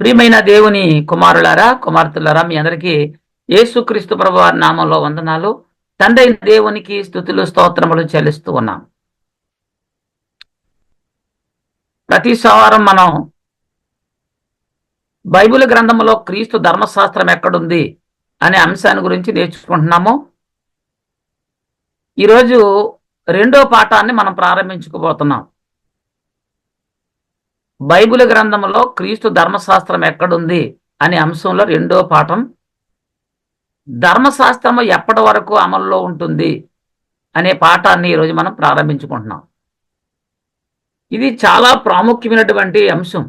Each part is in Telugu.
ప్రియమైన దేవుని కుమారులారా, కుమార్తెలారా, మీ అందరికీ యేసుక్రీస్తు ప్రభువారి నామంలో వందనాలు. తండ్రి అయిన దేవునికి స్తుతులు స్తోత్రములు చెల్లిస్తూ ఉన్నాం. ప్రతి సోమవారం మనం బైబిల్ గ్రంథంలో క్రీస్తు ధర్మశాస్త్రం ఎక్కడుంది అనే అంశాన్ని గురించి నేర్చుకుంటున్నాము. ఈరోజు రెండో పాఠాన్ని మనం ప్రారంభించుకోబోతున్నాం. బైబిల్ గ్రంథంలో క్రీస్తు ధర్మశాస్త్రం ఎక్కడుంది అనే అంశంలో రెండో పాఠం. ధర్మశాస్త్రము ఎప్పటి వరకు అమల్లో ఉంటుంది అనే పాఠాన్ని ఈరోజు మనం ప్రారంభించుకుంటున్నాం. ఇది చాలా ప్రాముఖ్యమైనటువంటి అంశం.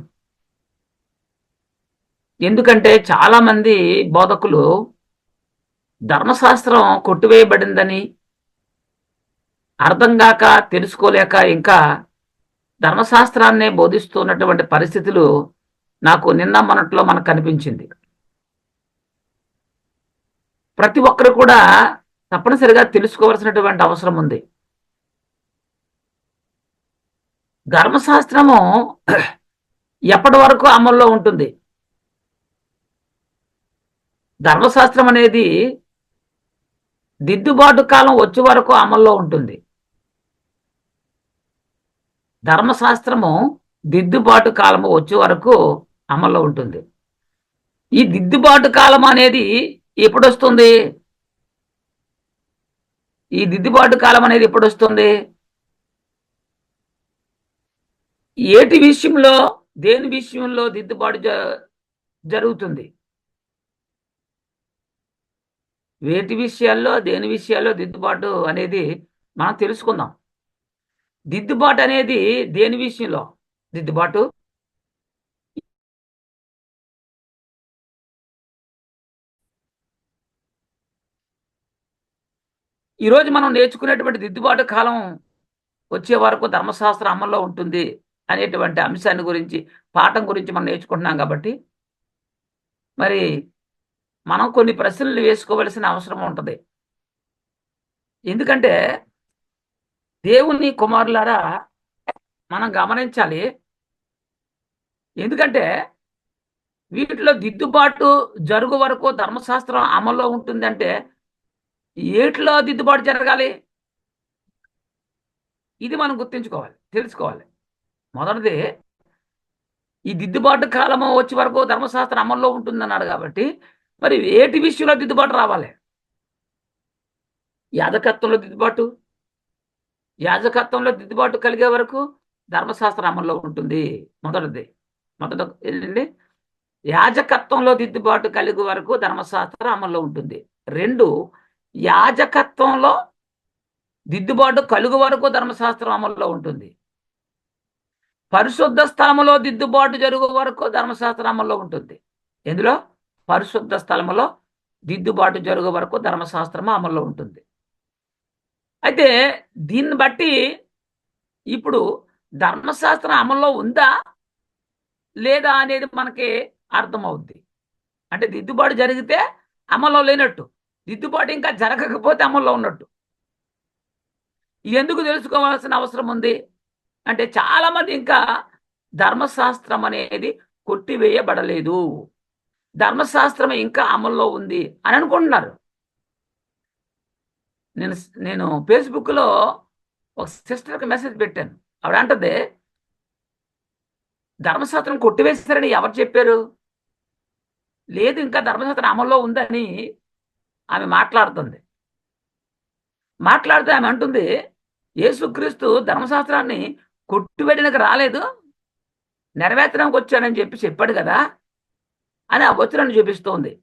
ఎందుకంటే చాలా మంది బోధకులు ధర్మశాస్త్రం కొట్టివేయబడిందని అర్థం కాక, తెలుసుకోలేక ఇంకా ధర్మశాస్త్రాన్నే బోధిస్తున్నటువంటి పరిస్థితులు నాకు నిన్న మొన్నట్లో మనకు కనిపించింది. ప్రతి ఒక్కరు కూడా తప్పనిసరిగా తెలుసుకోవాల్సినటువంటి అవసరం ఉంది. ధర్మశాస్త్రము ఎప్పటి వరకు అమల్లో ఉంటుంది? ధర్మశాస్త్రం అనేది దిద్దుబాటు కాలం వచ్చే వరకు అమల్లో ఉంటుంది. ధర్మశాస్త్రము దిద్దుబాటు కాలము వచ్చే వరకు అమల్లో ఉంటుంది. ఈ దిద్దుబాటు కాలం అనేది ఎప్పుడు వస్తుంది? ఈ దిద్దుబాటు కాలం అనేది ఎప్పుడు వస్తుంది? ఏటి విషయంలో, దేని విషయంలో దిద్దుబాటు జరుగుతుంది? వేటి విషయాల్లో, దేని విషయాల్లో దిద్దుబాటు అనేది మనం తెలుసుకుందాం. దిద్దుబాటు అనేది దేని విషయంలో దిద్దుబాటు? ఈరోజు మనం నేర్చుకునేటువంటి దిద్దుబాటు కాలం వచ్చే వరకు ధర్మశాస్త్రం అమల్లో ఉంటుంది అనేటువంటి అంశాన్ని గురించి, పాఠం గురించి మనం నేర్చుకుంటున్నాం. కాబట్టి మరి మనం కొన్ని ప్రశ్నలు వేసుకోవలసిన అవసరం ఉంటుంది. ఎందుకంటే దేవుని కుమారులారా, మనం గమనించాలి. ఎందుకంటే వీటిలో దిద్దుబాటు జరుగు వరకు ధర్మశాస్త్రం అమల్లో ఉంటుందంటే ఏటిలో దిద్దుబాటు జరగాలి? ఇది మనం గుర్తించుకోవాలి, తెలుసుకోవాలి. మొదటిది, ఈ దిద్దుబాటు కాలము వచ్చే వరకు ధర్మశాస్త్రం అమల్లో ఉంటుందన్నాడు కాబట్టి మరి ఏటి విషయంలో దిద్దుబాటు రావాలి? యాజకత్వంలో దిద్దుబాటు. యాజకత్వంలో దిద్దుబాటు కలిగే వరకు ధర్మశాస్త్రం అమల్లో ఉంటుంది. మొదటి ఏంటండి? యాజకత్వంలో దిద్దుబాటు కలిగే వరకు ధర్మశాస్త్రం అమల్లో ఉంటుంది. 2, యాజకత్వంలో దిద్దుబాటు కలుగు వరకు ధర్మశాస్త్రం అమల్లో ఉంటుంది. పరిశుద్ధ స్థలములో దిద్దుబాటు జరుగు వరకు ధర్మశాస్త్రం అమల్లో ఉంటుంది. ఎందులో? పరిశుద్ధ స్థలములో దిద్దుబాటు జరుగు వరకు ధర్మశాస్త్రం అమల్లో ఉంటుంది. అయితే దీన్ని బట్టి ఇప్పుడు ధర్మశాస్త్రం అమల్లో ఉందా లేదా అనేది మనకి అర్థమవుద్ది. అంటే దిద్దుబాటు జరిగితే అమల్లో లేనట్టు, దిద్దుబాటు ఇంకా జరగకపోతే అమల్లో ఉన్నట్టు. ఎందుకు తెలుసుకోవాల్సిన అవసరం ఉంది అంటే చాలామంది ఇంకా ధర్మశాస్త్రం అనేది కొట్టివేయబడలేదు, ధర్మశాస్త్రం ఇంకా అమల్లో ఉంది అని అనుకుంటున్నారు. నేను ఫేస్బుక్లో ఒక సిస్టర్కి మెసేజ్ పెట్టాను. ఆవిడ అంటది, ధర్మశాస్త్రం కొట్టివేస్తారని ఎవరు చెప్పారు? లేదు, ఇంకా ధర్మశాస్త్రం అమల్లో ఉందని ఆమె మాట్లాడుతూ ఆమె అంటుంది, యేసుక్రీస్తు ధర్మశాస్త్రాన్ని కొట్టివేయడానికి రాలేదు, నెరవేర్చడానికి వచ్చానని చెప్పాడు కదా అని ఆ వచనాన్ని చూపిస్తోంది.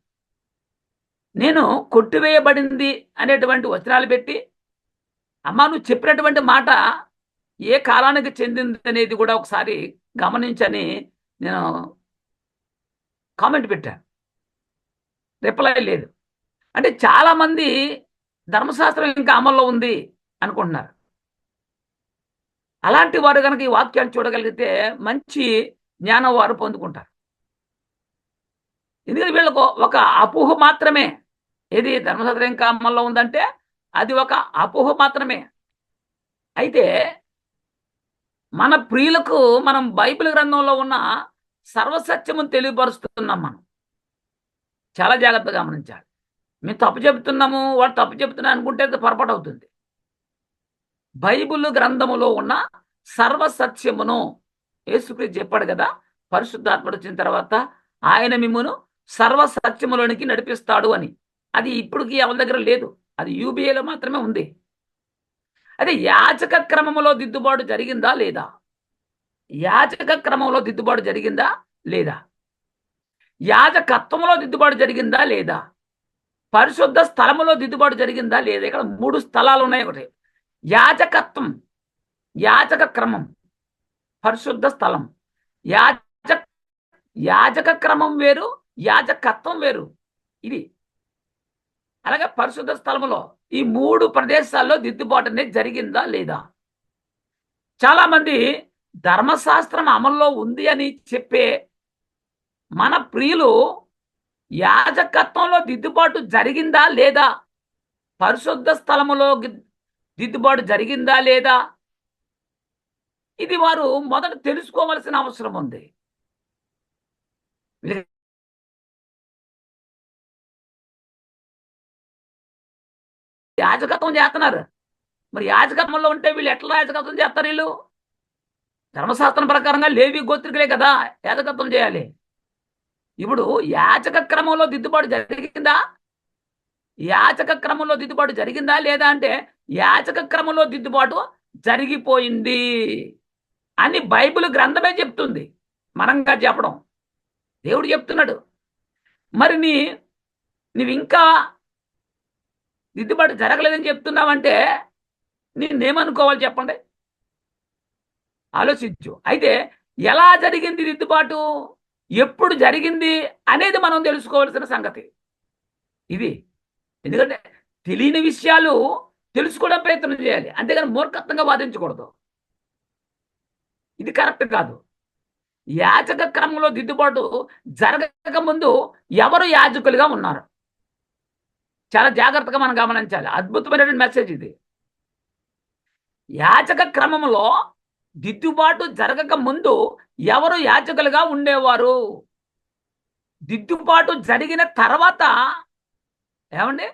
నేను కొట్టివేయబడింది అనేటువంటి వచనాలు పెట్టి, అమ్మా నువ్వు చెప్పినటువంటి మాట ఏ కాలానికి చెందింది అనేది కూడా ఒకసారి గమనించని నేను కామెంట్ పెట్టాను. రిప్లై లేదు. అంటే చాలామంది ధర్మశాస్త్రం ఇంకా అమల్లో ఉంది అనుకుంటున్నారు. అలాంటి వారు కనుక ఈ వాక్యాన్ని చూడగలిగితే మంచి జ్ఞానం వారు పొందుకుంటారు. ఎందుకంటే వీళ్ళకు ఒక అపోహ మాత్రమే. ఏది? ధర్మశాస్త్రం ఇంకా అమల్లో ఉందంటే అది ఒక అపోహ మాత్రమే. అయితే మన ప్రియులకు మనం బైబిల్ గ్రంథంలో ఉన్న సర్వసత్యమును తెలియపరుస్తున్నాం మనం. చాలా జాగ్రత్తగా గమనించాలి. మేము తప్పు చెబుతున్నాము, వాడు తప్పు చెబుతున్నా అనుకుంటే అది పొరపాటు అవుతుంది. బైబిల్ గ్రంథములో ఉన్న సర్వసత్యమును యేసుక్రీస్తు చెప్పాడు కదా, పరిశుద్ధాత్ముడు వచ్చిన తర్వాత ఆయన మిమ్మును సర్వసత్యములోనికి నడిపిస్తాడు అని. అది ఇప్పటికి ఎవరి దగ్గర లేదు, అది యూబీఏలో మాత్రమే ఉంది. అదే యాచక క్రమములో దిద్దుబాటు జరిగిందా లేదా? యాచక క్రమంలో దిద్దుబాటు జరిగిందా లేదా? యాజకత్వంలో దిద్దుబాటు జరిగిందా లేదా? పరిశుద్ధ స్థలములో దిద్దుబాటు జరిగిందా లేదా? ఇక్కడ 3 స్థలాలు ఉన్నాయి. ఒకటి యాజకత్వం, యాజక క్రమం, పరిశుద్ధ స్థలం. యాజక క్రమం వేరు, యాజకత్వం వేరు. ఇది అలాగే పరిశుద్ధ స్థలములో ఈ 3 ప్రదేశాల్లో దిద్దుబాటు అనేది జరిగిందా లేదా? చాలా మంది ధర్మశాస్త్రం అమల్లో ఉంది అని చెప్పే మన ప్రియులు యాజకత్వంలో దిద్దుబాటు జరిగిందా లేదా, పరిశుద్ధ స్థలములో దిద్దుబాటు జరిగిందా లేదా, ఇది వారు మొదట తెలుసుకోవాల్సిన అవసరం ఉంది. యాజకత్వం చేస్తున్నారు, మరి యాజకత్వంలో ఉంటే వీళ్ళు ఎట్లా యాజకత్వం చేస్తారు? వీళ్ళు ధర్మశాస్త్రం ప్రకారంగా లేవి గోత్రికులే కదా యాజకత్వం చేయాలి. ఇప్పుడు యాజక క్రమంలో దిద్దుబాటు జరిగిందా? యాజక క్రమంలో దిద్దుబాటు జరిగిందా లేదా అంటే, యాజక క్రమంలో దిద్దుబాటు జరిగిపోయింది అని బైబిల్ గ్రంథమే చెప్తుంది. మనంగా చెప్పడం దేవుడు చెప్తున్నాడు. మరి నువ్వు ఇంకా దిద్దుబాటు జరగలేదని చెప్తున్నావంటే నేనేమనుకోవాలి చెప్పండి? ఆలోచించు. అయితే ఎలా జరిగింది దిద్దుబాటు, ఎప్పుడు జరిగింది అనేది మనం తెలుసుకోవాల్సిన సంగతి ఇది. ఎందుకంటే తెలియని విషయాలు తెలుసుకోవడం ప్రయత్నం చేయాలి, అంతేగాని మూర్ఖత్వంగా వాదించకూడదు. ఇది కరెక్ట్ కాదు. యాజక క్రమంలో దిద్దుబాటు జరగక ముందు ఎవరు యాజకులుగా ఉన్నారు? చాలా జాగ్రత్తగా మనం గమనించాలి. అద్భుతమైనటువంటి మెసేజ్ ఇది. యాజక క్రమంలో దిద్దుబాటు జరగక ముందు ఎవరు యాజకులుగా ఉండేవారు? దిద్దుబాటు జరిగిన తర్వాత ఏమండి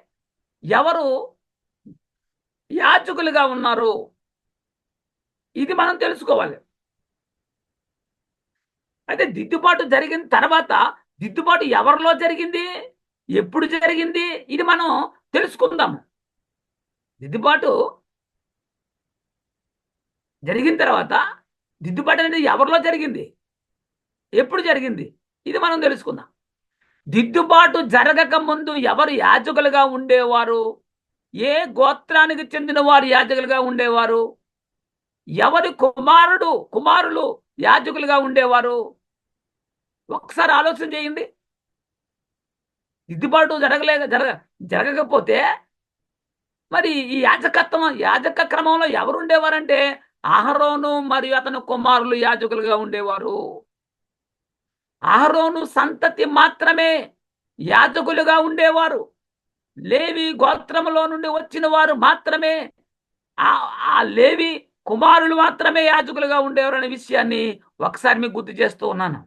ఎవరు యాజకులుగా ఉన్నారు? ఇది మనం తెలుసుకోవాలి. అయితే దిద్దుబాటు జరిగిన తర్వాత దిద్దుబాటు ఎవరిలో జరిగింది, ఎప్పుడు జరిగింది, ఇది మనం తెలుసుకుందాము. దిద్దుబాటు జరిగిన తర్వాత దిద్దుబాటు అనేది ఎవరిలో జరిగింది, ఎప్పుడు జరిగింది, ఇది మనం తెలుసుకుందాం. దిద్దుబాటు జరగక ముందు ఎవరు యాజకులుగా ఉండేవారు? ఏ గోత్రానికి చెందిన వారు యాజకులుగా ఉండేవారు? ఎవరి కుమారులు యాజకులుగా ఉండేవారు? ఒకసారి ఆలోచన చేయండి. దిద్దుబాటు జరగకపోతే మరి ఈ యాజక క్రమంలో ఎవరు ఉండేవారంటే అహరోను మరియు అతని కుమారులు యాజకులుగా ఉండేవారు. అహరోను సంతతి మాత్రమే యాజకులుగా ఉండేవారు. లేవి గోత్రములో నుండి వచ్చిన వారు మాత్రమే, ఆ లేవి కుమారులు మాత్రమే యాజకులుగా ఉండేవారు అనే విషయాన్ని ఒకసారి మీకు గుర్తు చేస్తూ ఉన్నాను.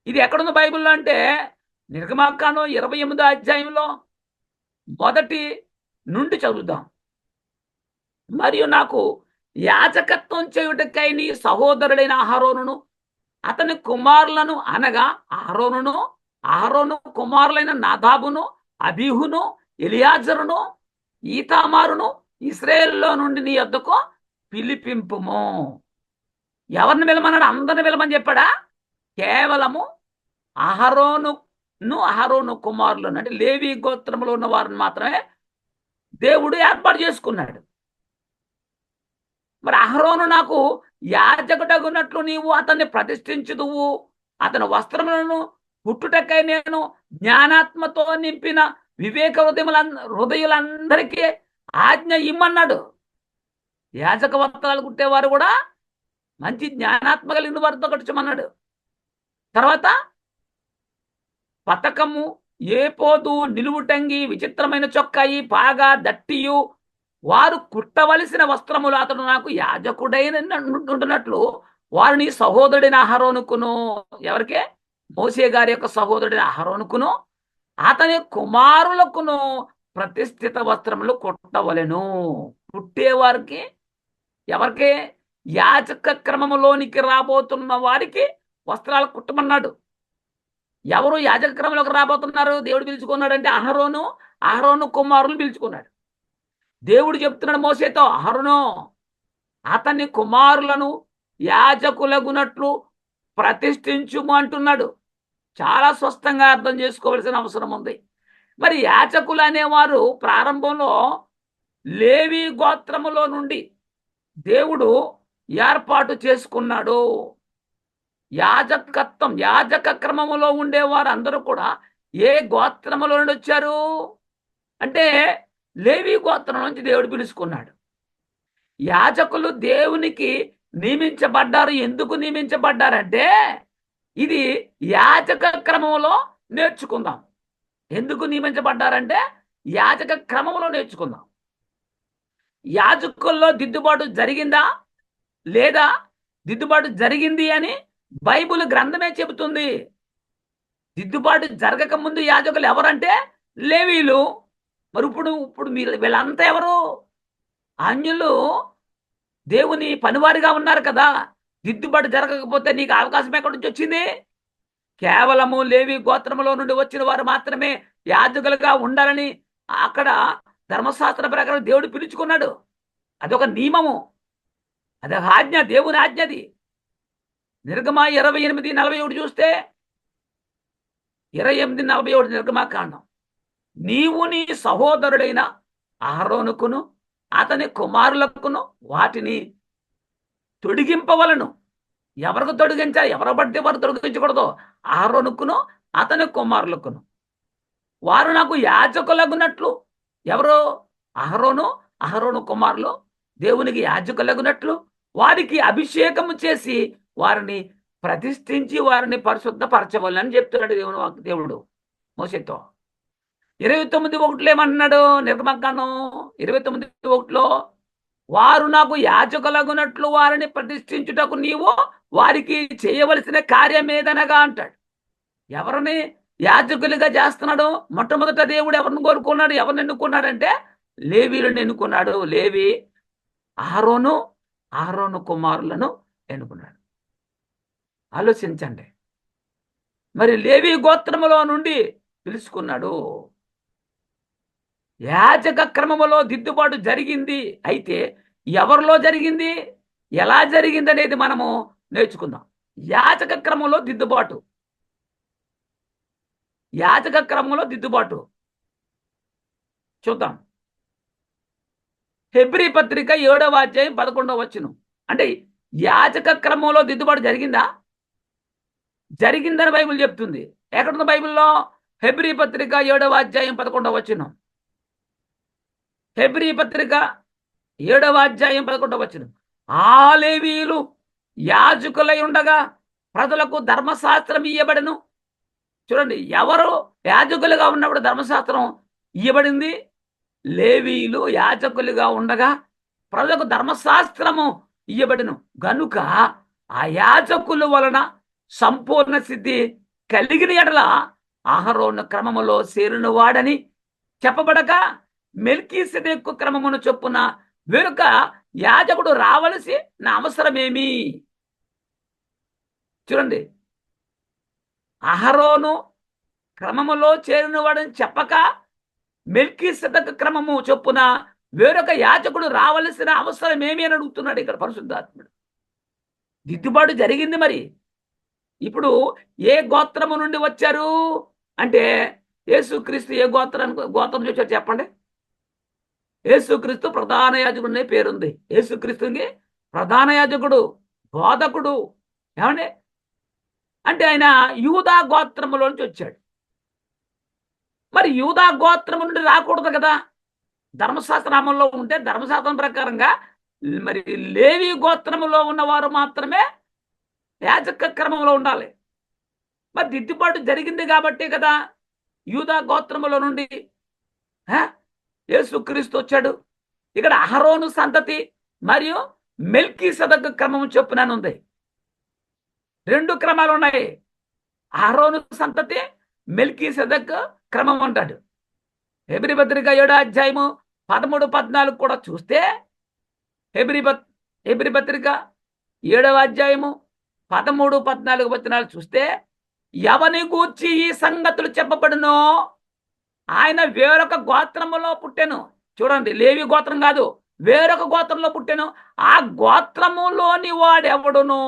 ఇది ఎక్కడుంది బైబిల్లో అంటే నిర్గమాకాండం 28వ అధ్యాయంలో 1 నుండి చదువుదాం. మరియు నాకు యాజకత్వం చేయుటకై నీ సహోదరుడైన అహరోనును అతని కుమారులను అనగా అహరోను కుమారులైన నాదాబును, అబీహును, ఎలియాజరును, ఈతామారును ఇశ్రాయేలులో నుండి నీ యొద్దకు పిలిపింపుము. ఎవరిని పిలమన్నాడు? అందరిని పిలమని చెప్పాడా? కేవలము అహరోను కుమారులను అంటే లేవి గోత్రంలో ఉన్న వారిని మాత్రమే దేవుడు ఏర్పాటు చేసుకున్నాడు. మరి అహరోను నాకు యాజకుడగునట్లు నీవు అతన్ని ప్రతిష్ఠించుదువు, అతని వస్త్రములను పుట్టుటకై నేను జ్ఞానాత్మతో నింపిన వివేక హృదయులందరికీ ఆజ్ఞ ఇమ్మన్నాడు. యాజక వస్త్రాలు కుట్టేవారు కూడా మంచి జ్ఞానాత్మ కలిగిన వారితో కట్టుచమన్నాడు. తర్వాత పతకము, ఏపోదు, నిలువుటంగి, విచిత్రమైన చొక్కాయి, పాగా, దట్టియు వారు కుట్టవలసిన వస్త్రములు అతడు నాకు యాజకుడైన ఉంటున్నట్లు వారిని సహోదరుడైన అహరోనుకును, ఎవరికే? మోసే గారి యొక్క సహోదరుడైన అహరోనుకును అతని కుమారులకును ప్రతిష్ఠిత వస్త్రములు కుట్టవలెను. పుట్టేవారికి, ఎవరికి? యాజక క్రమములోనికి రాబోతున్న వారికి వస్త్రాలు కుట్టమన్నాడు. ఎవరు యాజక క్రమంలోకి రాబోతున్నారు? దేవుడు పిలుచుకున్నాడంటే అహరోను కుమారులు పిలుచుకున్నాడు. దేవుడు చెప్తున్నాడు మోసేతో, అహరోను అతని కుమారులను యాజకులగునట్లు ప్రతిష్ఠించుము అంటున్నాడు. చాలా స్పష్టంగా అర్థం చేసుకోవాల్సిన అవసరం ఉంది. మరి యాజకులు అనేవారు ప్రారంభంలో లేవి గోత్రములో నుండి దేవుడు ఏర్పాటు చేసుకున్నాడు. యాజక క్రమములో ఉండేవారు అందరూ కూడా ఏ గోత్రములో నుండి వచ్చారు అంటే లేవి గోత్రం నుంచి దేవుడు పిలుచుకున్నాడు. యాజకులు దేవునికి నియమించబడ్డారు. ఎందుకు నియమించబడ్డారంటే ఇది యాజక క్రమంలో నేర్చుకుందాం. ఎందుకు నియమించబడ్డారంటే యాజక క్రమంలో నేర్చుకుందాం. యాజకుల్లో దిద్దుబాటు జరిగిందా లేదా? దిద్దుబాటు జరిగింది అని బైబిల్ గ్రంథమే చెబుతుంది. దిద్దుబాటు జరగక ముందు యాజకులు ఎవరంటే లేవీలు. మరి ఇప్పుడు వీళ్ళంతా ఎవరు? అన్యులు, దేవుని పనివారిగా ఉన్నారు కదా. దిద్దుబాటు జరగకపోతే నీకు అవకాశం ఎక్కడి నుంచి వచ్చింది? కేవలము లేవి గోత్రములో నుండి వచ్చిన వారు మాత్రమే యాజకులుగా ఉండాలని అక్కడ ధర్మశాస్త్ర ప్రకారం దేవుడు పిలుచుకున్నాడు. అదొక నియమము, అదొక ఆజ్ఞ, దేవుని ఆజ్ఞది. నిర్గమ 28:41 చూస్తే 28:41 నిర్గమాకాండం, నీవు నీ సహోదరుడైన అహరోనుకును అతని కుమారులకును వాటిని తొడిగింపవలను. ఎవరికి తొడిగించాలి? ఎవరు పడితే వారు తొడిగించకూడదు. అహరోనుకును అతని కుమారులకును వారు నాకు యాజకులగునట్లు. ఎవరు? అహరోను కుమారులు దేవునికి యాజకులగునట్లు వారికి అభిషేకము చేసి వారిని ప్రతిష్ఠించి వారిని పరిశుద్ధపరచవాలని చెప్తున్నాడు దేవుడు మోసేతో. 29:1 ఏమంటున్నాడు? నిర్గమకాండం 29:1 వారు నాకు యాజకులగునట్లు వారిని ప్రతిష్ఠించుటకు నీవు వారికి చేయవలసిన కార్యం ఏదనగా అంటాడు. ఎవరిని యాజకులుగా చేస్తున్నాడు? మొట్టమొదట దేవుడు ఎవరిని కోరుకున్నాడు? ఎవరిని ఎన్నుకున్నాడంటే లేవీలను ఎన్నుకున్నాడు. లేవి అహరోను కుమారులను ఎన్నుకున్నాడు. ఆలోచించండి. మరి లేవి గోత్రములో నుండి పిలుచుకున్నాడు. యాజక క్రమములో దిద్దుబాటు జరిగింది. అయితే ఎవరిలో జరిగింది, ఎలా జరిగింది అనేది మనము నేర్చుకుందాం. యాజక క్రమంలో దిద్దుబాటు చూద్దాం. హెబ్రీ పత్రిక 7వ అధ్యాయం 11వ వచనం. అంటే యాజక క్రమంలో దిద్దుబాటు జరిగిందా? జరిగిందని బైబిల్ చెప్తుంది. ఎక్కడుంది బైబిల్లో? హెబ్రీ పత్రిక 7వ అధ్యాయం 11వ వచనం. హెబ్రీ పత్రిక 7వ అధ్యాయం 11వ వచనం. ఆ లేవీయులు యాజకులై ఉండగా ప్రజలకు ధర్మశాస్త్రం ఇయ్యబడెను. చూడండి, ఎవరు యాజకులుగా ఉన్నప్పుడు ధర్మశాస్త్రం ఇయ్యబడింది? లేవీయులు యాజకులుగా ఉండగా ప్రజలకు ధర్మశాస్త్రము ఇయ్యబడెను గనుక ఆ యాజకుల వలన సంపూర్ణ సిద్ధి కలిగిన ఎడల అహరోను క్రమములో చేరిన వాడని చెప్పబడక మెల్కీసెదెకు క్రమమును చొప్పున వేరొక యాజకుడు రావలసి నా అవసరమేమి? చూడండి, అహరోను క్రమములో చేరిన వాడని చెప్పక మెల్కీసెదెకు క్రమము చొప్పున వేరొక యాజకుడు రావలసిన అవసరం ఏమి అని అడుగుతున్నాడు ఇక్కడ పరిశుద్ధాత్ముడు. దిద్దుబాటు జరిగింది. మరి ఇప్పుడు ఏ గోత్రము నుండి వచ్చారు అంటే యేసుక్రీస్తు ఏ గోత్రం చూసారు చెప్పండి? యేసుక్రీస్తు ప్రధాన యాజకుడు అనే పేరుంది. యేసుక్రీస్తుకి ప్రధాన యాజకుడు, బోధకుడు. ఏమండి అంటే ఆయన యూదా గోత్రములో నుంచి వచ్చాడు. మరి యూదా గోత్రము నుండి రాకూడదు కదా. ధర్మశాస్త్ర అమల్లో ఉంటే ధర్మశాస్త్రం ప్రకారంగా మరి లేవి గోత్రములో ఉన్నవారు మాత్రమే యాజక క్రమంలో ఉండాలి. మరి దిద్దుబాటు జరిగింది కాబట్టి కదా యూదా గోత్రములో నుండి యేసుక్రీస్తు వచ్చాడు. ఇక్కడ అహరోను సంతతి మరియు మెల్కీసెదెకు క్రమం చొప్పున ఉంది. రెండు క్రమాలు ఉన్నాయి. అహరోను సంతతి మెల్కీసెదెకు క్రమం అంటాడు. హెబ్రీ పత్రిక 7వ అధ్యాయము 13, 14 కూడా చూస్తే హెబ్రీ పత్రిక 7వ అధ్యాయము 13, 14 వచనాలు చూస్తే ఎవని గూర్చి ఈ సంగతులు చెప్పబడునో ఆయన వేరొక గోత్రములో పుట్టెను. చూడండి, లేవి గోత్రం కాదు, వేరొక గోత్రంలో పుట్టెను. ఆ గోత్రములోని వాడెవడును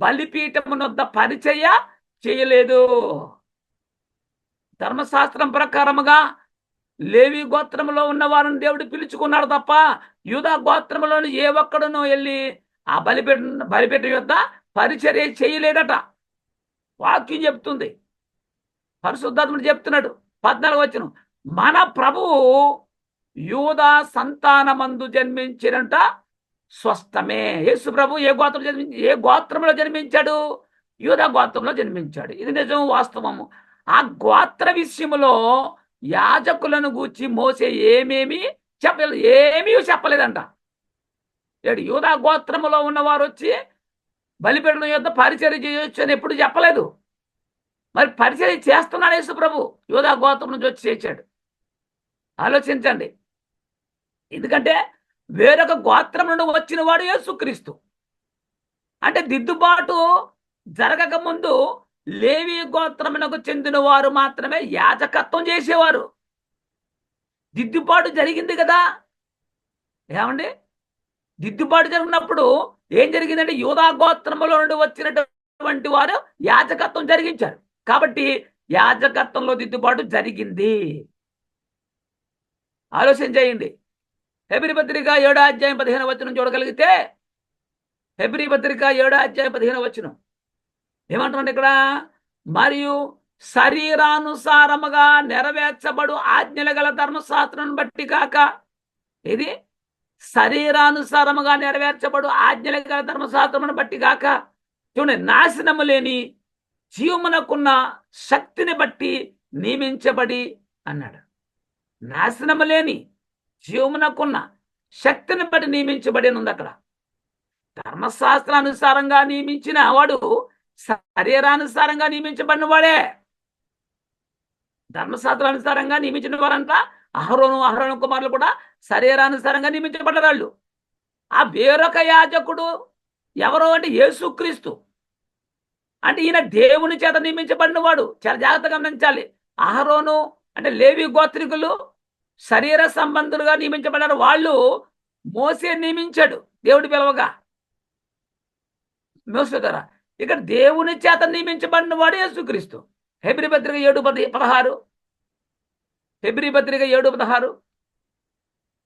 బలిపీఠమునొద్ద పరిచయ చేయలేదు. ధర్మశాస్త్రం ప్రకారముగా లేవి గోత్రములో ఉన్న వారిని దేవుడు పిలుచుకున్నాడు తప్ప యూదా గోత్రములోని ఏ ఒక్కడునో వెళ్ళి ఆ బలిపీఠం యొద్ద పరిచర్య చేయలేదట. వాక్యం చెప్తుంది, పరిశుద్ధాత్ముడు చెప్తున్నాడు. 14 వచనం, మన ప్రభువు యూదా సంతానమందు జన్మించినంట స్వస్థమే. యేసు ప్రభు ఏ గోత్రంలో జన్మించాడు? యూదా గోత్రంలో జన్మించాడు. ఇది నిజం, వాస్తవము. ఆ గోత్ర విషయములో యాజకులను గూర్చి మోసే ఏమీ చెప్పలేదంట. యూదా గోత్రములో ఉన్నవారు వచ్చి బలిపీఠం యొద్ద పరిచర్య చేయొచ్చు అని ఎప్పుడు చెప్పలేదు. మరి పరిచర్య చేస్తున్నాడు యేసు ప్రభు, యూదా గోత్రం నుంచి వచ్చి చేశాడు. ఆలోచించండి. ఎందుకంటే వేరొక గోత్రం నుండి వచ్చిన వాడు యేసుక్రీస్తు. అంటే దిద్దుబాటు జరగక ముందు లేవి గోత్రమునకు చెందిన వారు మాత్రమే యాజకత్వం చేసేవారు. దిద్దుబాటు జరిగింది కదా. ఏమండి, దిద్దుబాటు జరిగినప్పుడు ఏం జరిగిందంటే యూదా గోత్రములో నుండి వచ్చినటువంటి వారు యాజకత్వం జరిగించారు. కాబట్టి యాజకత్వంలో దిద్దుబాటు జరిగింది. ఆలోచన చేయండి. హెబ్రీ పత్రిక 7వ అధ్యాయం 15వ వచనం చూడగలిగితే, హెబ్రీ పత్రిక 7వ అధ్యాయం 15వ వచనం ఏమంటున్నాడు ఇక్కడ? మరియు శరీరానుసారముగా నెరవేర్చబడు ఆజ్ఞల గల ధర్మశాస్త్రం బట్టి కాక, ఇది శరీరానుసారముగా నెరవేర్చబడు ఆజ్ఞల గల ధర్మశాస్త్రమును బట్టి కాక, చూడండి, నాశనము లేని జీవమునకున్న శక్తిని బట్టి నియమించబడి అన్నాడు. నాశనము లేని జీవమునకున్న శక్తిని బట్టి నియమించబడి ఉంది అక్కడ. ధర్మశాస్త్రానుసారంగా నియమించిన వాడు శరీరానుసారంగా నియమించబడిన వాడే. ధర్మశాస్త్రానుసారంగా నియమించిన వారంతా అహరోను కుమారులు కూడా శరీరానుసారంగా నియమించబడ్డ వాళ్ళు. ఆ వేరొక యాజకుడు ఎవరో అంటే యేసుక్రీస్తు. అంటే ఈయన దేవుని చేత నియమించబడిన వాడు. చాలా జాగ్రత్తగా గమనించాలి. అహరోను అంటే లేవి గోత్రికులు శరీర సంబంధులుగా నియమించబడ్డారు. వాళ్ళు మోసే నియమించాడు దేవుడి పిలవగా, మోసే ద్వారా. ఇక్కడ దేవుని చేత నియమించబడిన వాడు యేసుక్రీస్తు. హెబ్రీ పత్రిక 7:16, హెబ్రీ పత్రిక 7:16,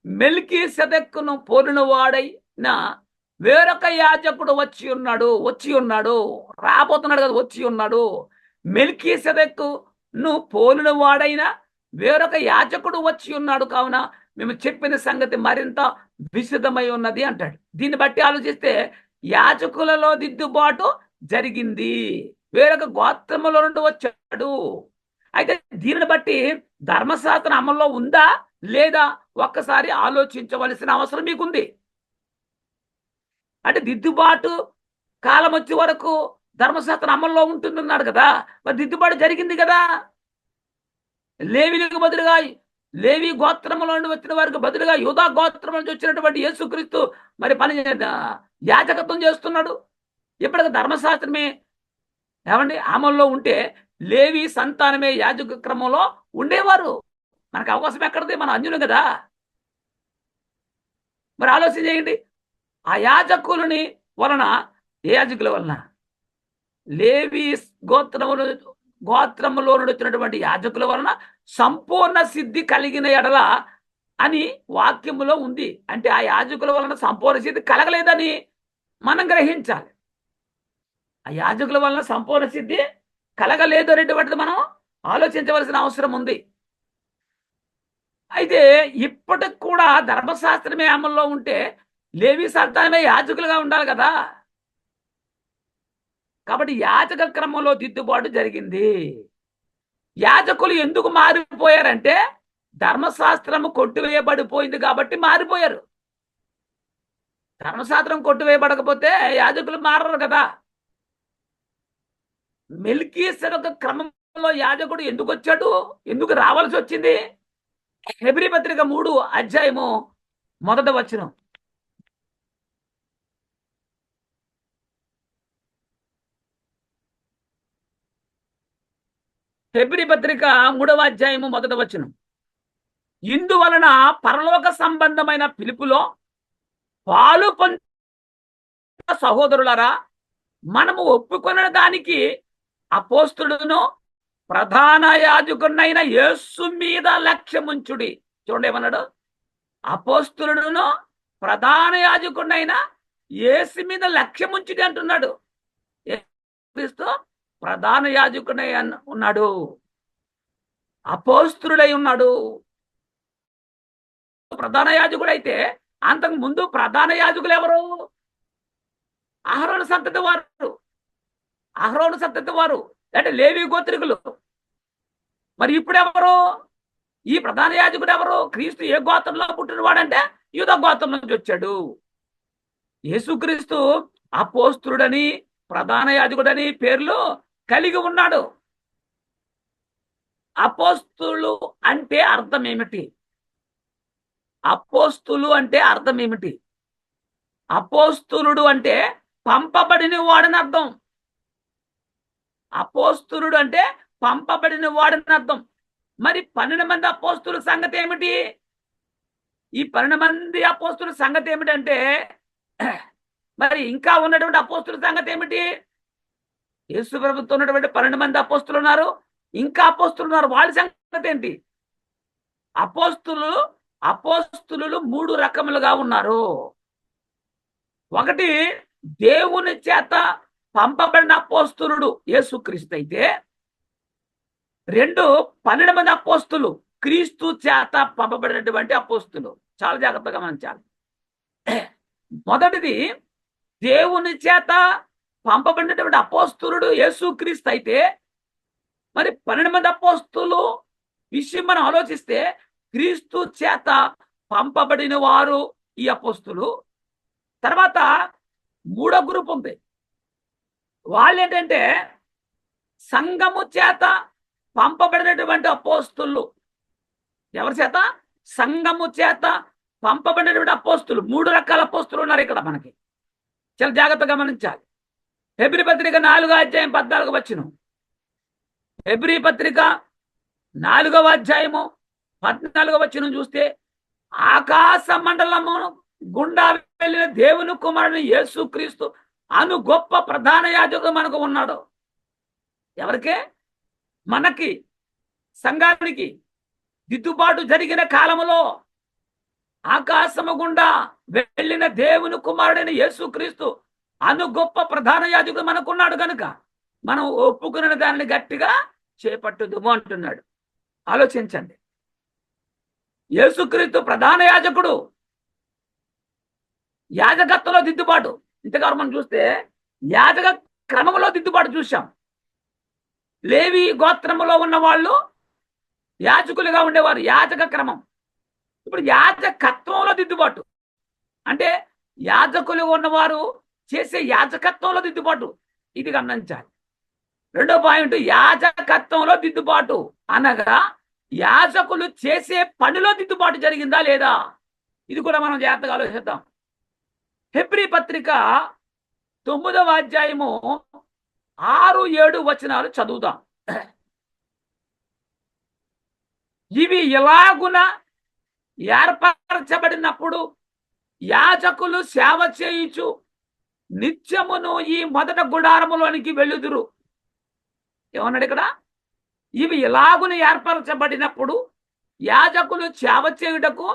మెల్కీసెదెకును పోలిన వాడైన వేరొక యాజకుడు వచ్చి ఉన్నాడు, రాబోతున్నాడు కదా, వచ్చి ఉన్నాడు. మెల్కీసెదెకును పోలిన వాడైన వేరొక యాజకుడు వచ్చి ఉన్నాడు, కావున మేము చెప్పిన సంగతి మరింత విశదమై ఉన్నది అంటాడు. దీన్ని బట్టి ఆలోచిస్తే యాజకులలో దిద్దుబాటు జరిగింది. వేరొక గోత్రములో నుండి వచ్చాడు. అయితే దీనిని బట్టి ధర్మశాస్త్రం అమల్లో ఉందా లేదా ఒక్కసారి ఆలోచించవలసిన అవసరం మీకుంది. అంటే దిద్దుబాటు కాలం వచ్చే వరకు ధర్మశాస్త్రం అమల్లో ఉంటుందన్నాడు కదా. మరి దిద్దుబాటు జరిగింది కదా. లేవీలకు బదులుగా, లేవి గోత్రములో నుండి వచ్చిన వారికి బదులుగా యూదా గోత్రం నుంచి వచ్చినటువంటి యేసుక్రీస్తు మరి పని యాజకత్వం చేస్తున్నాడు. ఇప్పటికి ధర్మశాస్త్రమే ఏమండి అమల్లో ఉంటే లేవి సంతానమే యాజక క్రమంలో ఉండేవారు. మనకు అవకాశం ఎక్కడిది? మన అన్యులు కదా. మరి ఆలోచన చేయండి. ఆ యాజకులని వలన, ఏ యాజకుల వలన? లేవి గోత్రములో నుండి వచ్చినటువంటి యాజకుల వలన సంపూర్ణ సిద్ధి కలిగిన ఎడల అని వాక్యములో ఉంది. అంటే ఆ యాజకుల వలన సంపూర్ణ సిద్ధి కలగలేదని మనం గ్రహించాలి. ఆ యాజకుల వలన సంపూర్ణ సిద్ధి కలగలేదు అనేటువంటిది మనం ఆలోచించవలసిన అవసరం ఉంది. అయితే ఇప్పటికి కూడా ధర్మశాస్త్రమే అమల్లో ఉంటే లేవి సంతానమే యాజకులుగా ఉండాలి కదా. కాబట్టి యాజక క్రమంలో దిద్దుబాటు జరిగింది. యాజకులు ఎందుకు మారిపోయారంటే ధర్మశాస్త్రము కొట్టివేయబడిపోయింది కాబట్టి మారిపోయారు. ధర్మశాస్త్రం కొట్టివేయబడకపోతే యాజకులు మారరు కదా. మెల్కీసెదెకు క్రమంలో యాజకుడు ఎందుకు వచ్చాడు, ఎందుకు రావాల్సి వచ్చింది? హెబ్రీ పత్రిక 3 అధ్యాయము 1 వచనం. హెబ్రీ పత్రిక 3 అధ్యాయము 1 వచనం. ఇందువలన పరలోక సంబంధమైన పిలుపులో పాలు పొందిన సహోదరులారా, మనము ఒప్పుకొన్న దానికి అపోస్తులును ప్రధాన యాజకునైన యేసు మీద లక్ష్యముంచుడి. చూడండి ఏమన్నాడు? అపోస్తులును ప్రధాన యాజకునైన యేసు మీద లక్ష్యముంచుడి అంటున్నాడు. క్రీస్తు ప్రధాన యాజకుడై ఉన్నాడు, అపోస్తులుడై ఉన్నాడు. ప్రధాన యాజకుడు అయితే అంతకు ముందు ప్రధాన యాజకులు ఎవరు? అహరోను సంతతి వారు అంటే లేవి గోత్రికులు. మరి ఇప్పుడు ఎవరు? ఈ ప్రధాన యాజకుడు ఎవరు? క్రీస్తు ఏ గోత్రంలో పుట్టినవాడంటే యూదా గోత్రం నుంచి వచ్చాడు. యేసుక్రీస్తు అపోస్తులుడని ప్రధాన యాజకుడని పేర్లు కలిగి ఉన్నాడు. అపోస్తులు అంటే అర్థం ఏమిటి? అపోస్తులు అంటే అర్థం ఏమిటి? అపోస్తులుడు అంటే పంపబడిన వాడని అర్థం. అపోస్తులుడు అంటే పంపబడిన వాడని అర్థం. మరి 12 మంది అపోస్తుల సంగతి ఏమిటి? ఈ 12 మంది అపోస్తుల సంగతి ఏమిటంటే, మరి ఇంకా ఉన్నటువంటి అపోస్తుల సంగతి ఏమిటి? యేసు ప్రభుత్వం ఉన్నటువంటి 12 మంది అపోస్తులు ఉన్నారు, ఇంకా అపోస్తులు ఉన్నారు. వాళ్ళ సంగతి ఏంటి? అపోస్తులు 3 రకములుగా ఉన్నారు. ఒకటి, దేవుని చేత పంపబడిన అపోస్తులుడు యేసుక్రీస్తు అయితే, 2 12 మంది అపోస్తులు క్రీస్తు చేత పంపబడినటువంటి అపోస్తులు. చాలా జాగ్రత్తగా గమనించాలి. మొదటిది, దేవుని చేత పంపబడినటువంటి అపోస్తులుడు యేసుక్రీస్తు అయితే, మరి 12 మంది అపోస్తులు విషయం మనం ఆలోచిస్తే క్రీస్తు చేత పంపబడిన వారు ఈ అపోస్తులు. తర్వాత 3వ గ్రూప్ ఉంది. వాళ్ళు ఏంటంటే సంఘము చేత పంపబడినటువంటి అపోస్తులు. ఎవరి చేత? సంఘము చేత పంపబడినటువంటి అపోస్తులు. 3 రకాల అపోస్తులు ఉన్నారు ఇక్కడ మనకి. చాలా జాగ్రత్తగా గమనించాలి. హెబ్రీ పత్రిక 4 అధ్యాయం 14 వచనం. హెబ్రీ పత్రిక 4 అధ్యాయము 14 వచనం చూస్తే, ఆకాశ మండలము గుండా వెళ్ళిన దేవుని కుమారుని యేసుక్రీస్తు అను గొప్ప ప్రధాన యాజకుడు మనకు ఉన్నాడు. ఎవరికే? మనకి, సంఘానికి. దిద్దుబాటు జరిగిన కాలములో ఆకాశము గుండా వెళ్ళిన దేవుని కుమారుడైన యేసుక్రీస్తు అను గొప్ప ప్రధాన యాజకుడు మనకున్నాడు కనుక మనం ఒప్పుకున్న దానిని గట్టిగా చేపట్టుదుము అంటున్నాడు. ఆలోచించండి. యేసుక్రీస్తు ప్రధాన యాజకుడు. యాజకత్వంలో దిద్దుబాటు. ఇంతకాలం మనం చూస్తే యాజక క్రమంలో దిద్దుబాటు చూశాం. లేవి గోత్రములో ఉన్న వాళ్ళు యాజకులుగా ఉండేవారు, యాజక క్రమం. ఇప్పుడు యాజకత్వంలో దిద్దుబాటు అంటే యాజకులు ఉన్నవారు చేసే యాజకత్వంలో దిద్దుబాటు. ఇది గమనించాలి. 2వ పాయింట్, యాజకత్వంలో దిద్దుబాటు అనగా యాజకులు చేసే పనిలో దిద్దుబాటు జరిగిందా లేదా? ఇది కూడా మనం జాగ్రత్తగా ఆలోచిద్దాం. హెబ్రీ పత్రిక 9వ అధ్యాయము 6-7 వచనాలు చదువుదాం. ఇవి ఎలాగున ఏర్పరచబడినప్పుడు యాజకులు సేవ చేయుచు నిత్యమును ఈ మొదట గుడారములోనికి వెళ్ళుదురు. ఏమన్నాడు ఇక్కడ? ఇవి ఎలాగున ఏర్పరచబడినప్పుడు యాజకులు సేవ చేయుటకు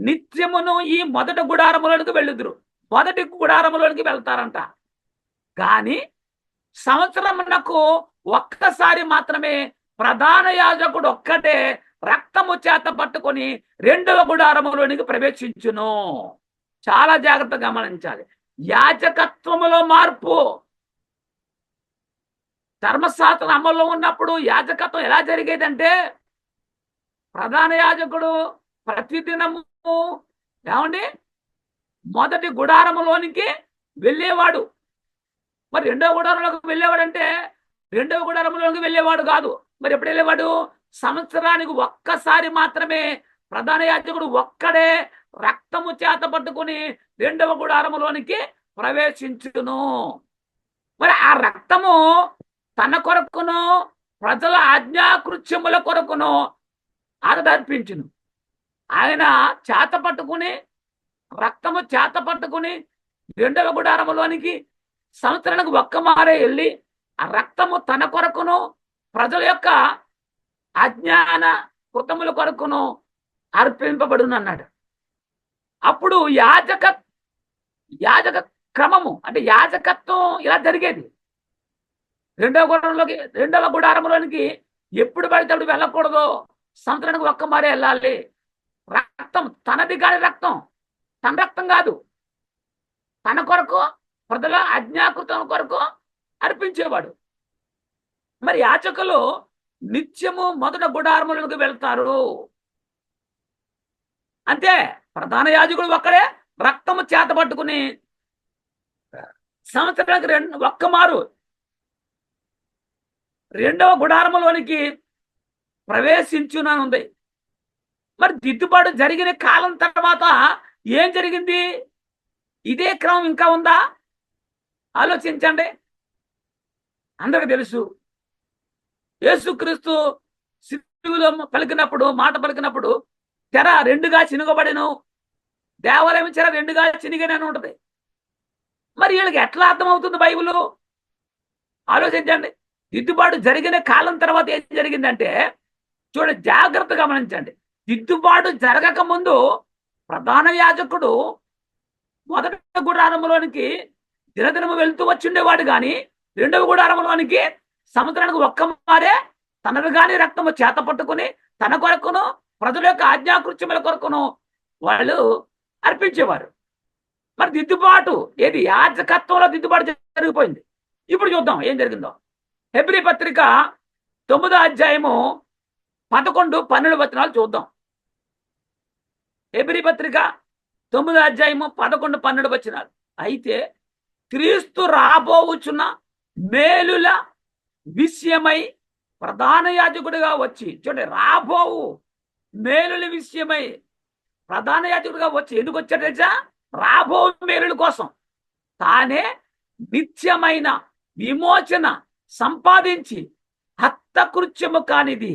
నిత్యమును ఈ మొదట గుడారములోనికి వెళ్ళుదురు. మొదటి గుడారములోనికి వెళ్తారంట. కానీ సంవత్సరమునకు ఒక్కసారి మాత్రమే ప్రధాన యాజకుడు ఒక్కటే రక్తము చేత పట్టుకొని 2వ గుడారములోనికి ప్రవేశించును. చాలా జాగ్రత్తగా గమనించాలి. యాజకత్వములో మార్పు. ధర్మశాస్త్రం అమల్లో ఉన్నప్పుడు యాజకత్వం ఎలా జరిగేదంటే, ప్రధాన యాజకుడు ప్రతిదినము ఏమండి మొదటి గుడారములోనికి వెళ్ళేవాడు. మరి 2వ గుడారంలోకి వెళ్ళేవాడంటే రెండవ గుడారంలోకి వెళ్ళేవాడు కాదు. మరి ఎప్పుడు వెళ్ళేవాడు? సంవత్సరానికి ఒక్కసారి మాత్రమే ప్రధాన యాజకుడు ఒక్కడే రక్తము చేత పట్టుకుని రెండవ గుడారములోనికి ప్రవేశించును. మరి ఆ రక్తము తన కొరకును ప్రజల ఆజ్ఞాకృత్యముల కొరకును అతడు అర్పించును. ఆయన చేత పట్టుకుని రక్తము చేత పట్టుకుని రెండవ గుడారములోనికి సంవత్సరానికి ఒక్క మారే వెళ్ళి ఆ రక్తము తన కొరకును ప్రజల యొక్క అజ్ఞాన కృతముల కొరకును అర్పింపబడును అన్నాడు. అప్పుడు యాజక క్రమము అంటే యాజకత్వం ఇలా జరిగేది. రెండవ గుడారంలోనికి ఎప్పుడు పడితే అప్పుడు వెళ్ళకూడదు. సంవత్సరానికి ఒక్క మారే వెళ్ళాలి. రక్తం తనది కాని రక్తం, తన రక్తం కాదు, తన కొరకు ప్రజల అజ్ఞాకృతం కొరకు అర్పించేవాడు. మరి యాజకులు నిత్యము మొదట గుడారములకు వెళ్తారు. అంతే, ప్రధాన యాజకుడు ఒక్కడే రక్తము చేత పట్టుకుని సంవత్సరానికి ఒక్క మారు రెండవ గుడారములోనికి ప్రవేశించుననుంది. మరి దిద్దుబాటు జరిగిన కాలం తర్వాత ఏం జరిగింది? ఇదే క్రమం ఇంకా ఉందా? ఆలోచించండి. అందరికి తెలుసు, యేసుక్రీస్తు శిలువలో మాట పలికినప్పుడు తెర రెండుగా చినుగబడిను, దేవాలయం చెర రెండుగా చినిగనే ఉంటది. మరి వీళ్ళకి ఎట్లా అర్థమవుతుంది బైబిల్? ఆలోచించండి. దిద్దుబాటు జరిగిన కాలం తర్వాత ఏం జరిగిందంటే, చూడండి, జాగ్రత్తగా గమనించండి. దిద్దుబాటు జరగక ముందు ప్రధాన యాజకుడు మొదటి గుడారంలోనికి దినదినము వెళ్తూ వచ్చిండేవాడు, కానీ రెండవ గుడారంలోనికి సంవత్సరానికి ఒక్క మారే తనను గాని రక్తము చేత పట్టుకుని తన కొరకును ప్రజల యొక్క ఆజ్ఞాకృత్యముల కొరకును వాళ్ళు అర్పించేవారు. మరి దిద్దుబాటు ఏది? యాజకత్వంలో దిద్దుబాటు జరిగిపోయింది. ఇప్పుడు చూద్దాం ఏం జరిగిందో. హెబ్రీ పత్రిక 9వ అధ్యాయము 11, 12 వచనాలు చూద్దాం. హెబ్రీ పత్రిక 9వ అధ్యాయము 11, 12 వచనాలు. అయితే క్రీస్తు రాబోవుచున్న మేలుల విషయమై ప్రధాన యాజకుడిగా వచ్చి, చూడండి, రాబోవు మేలుల విషయమై ప్రధాన యాజకుడిగా వచ్చి ఎందుకు వచ్చాడు తెలుసా? రాబో మేలుల కోసం. తానే నిత్యమైన విమోచన సంపాదించి హస్తకృత్యము కానిది,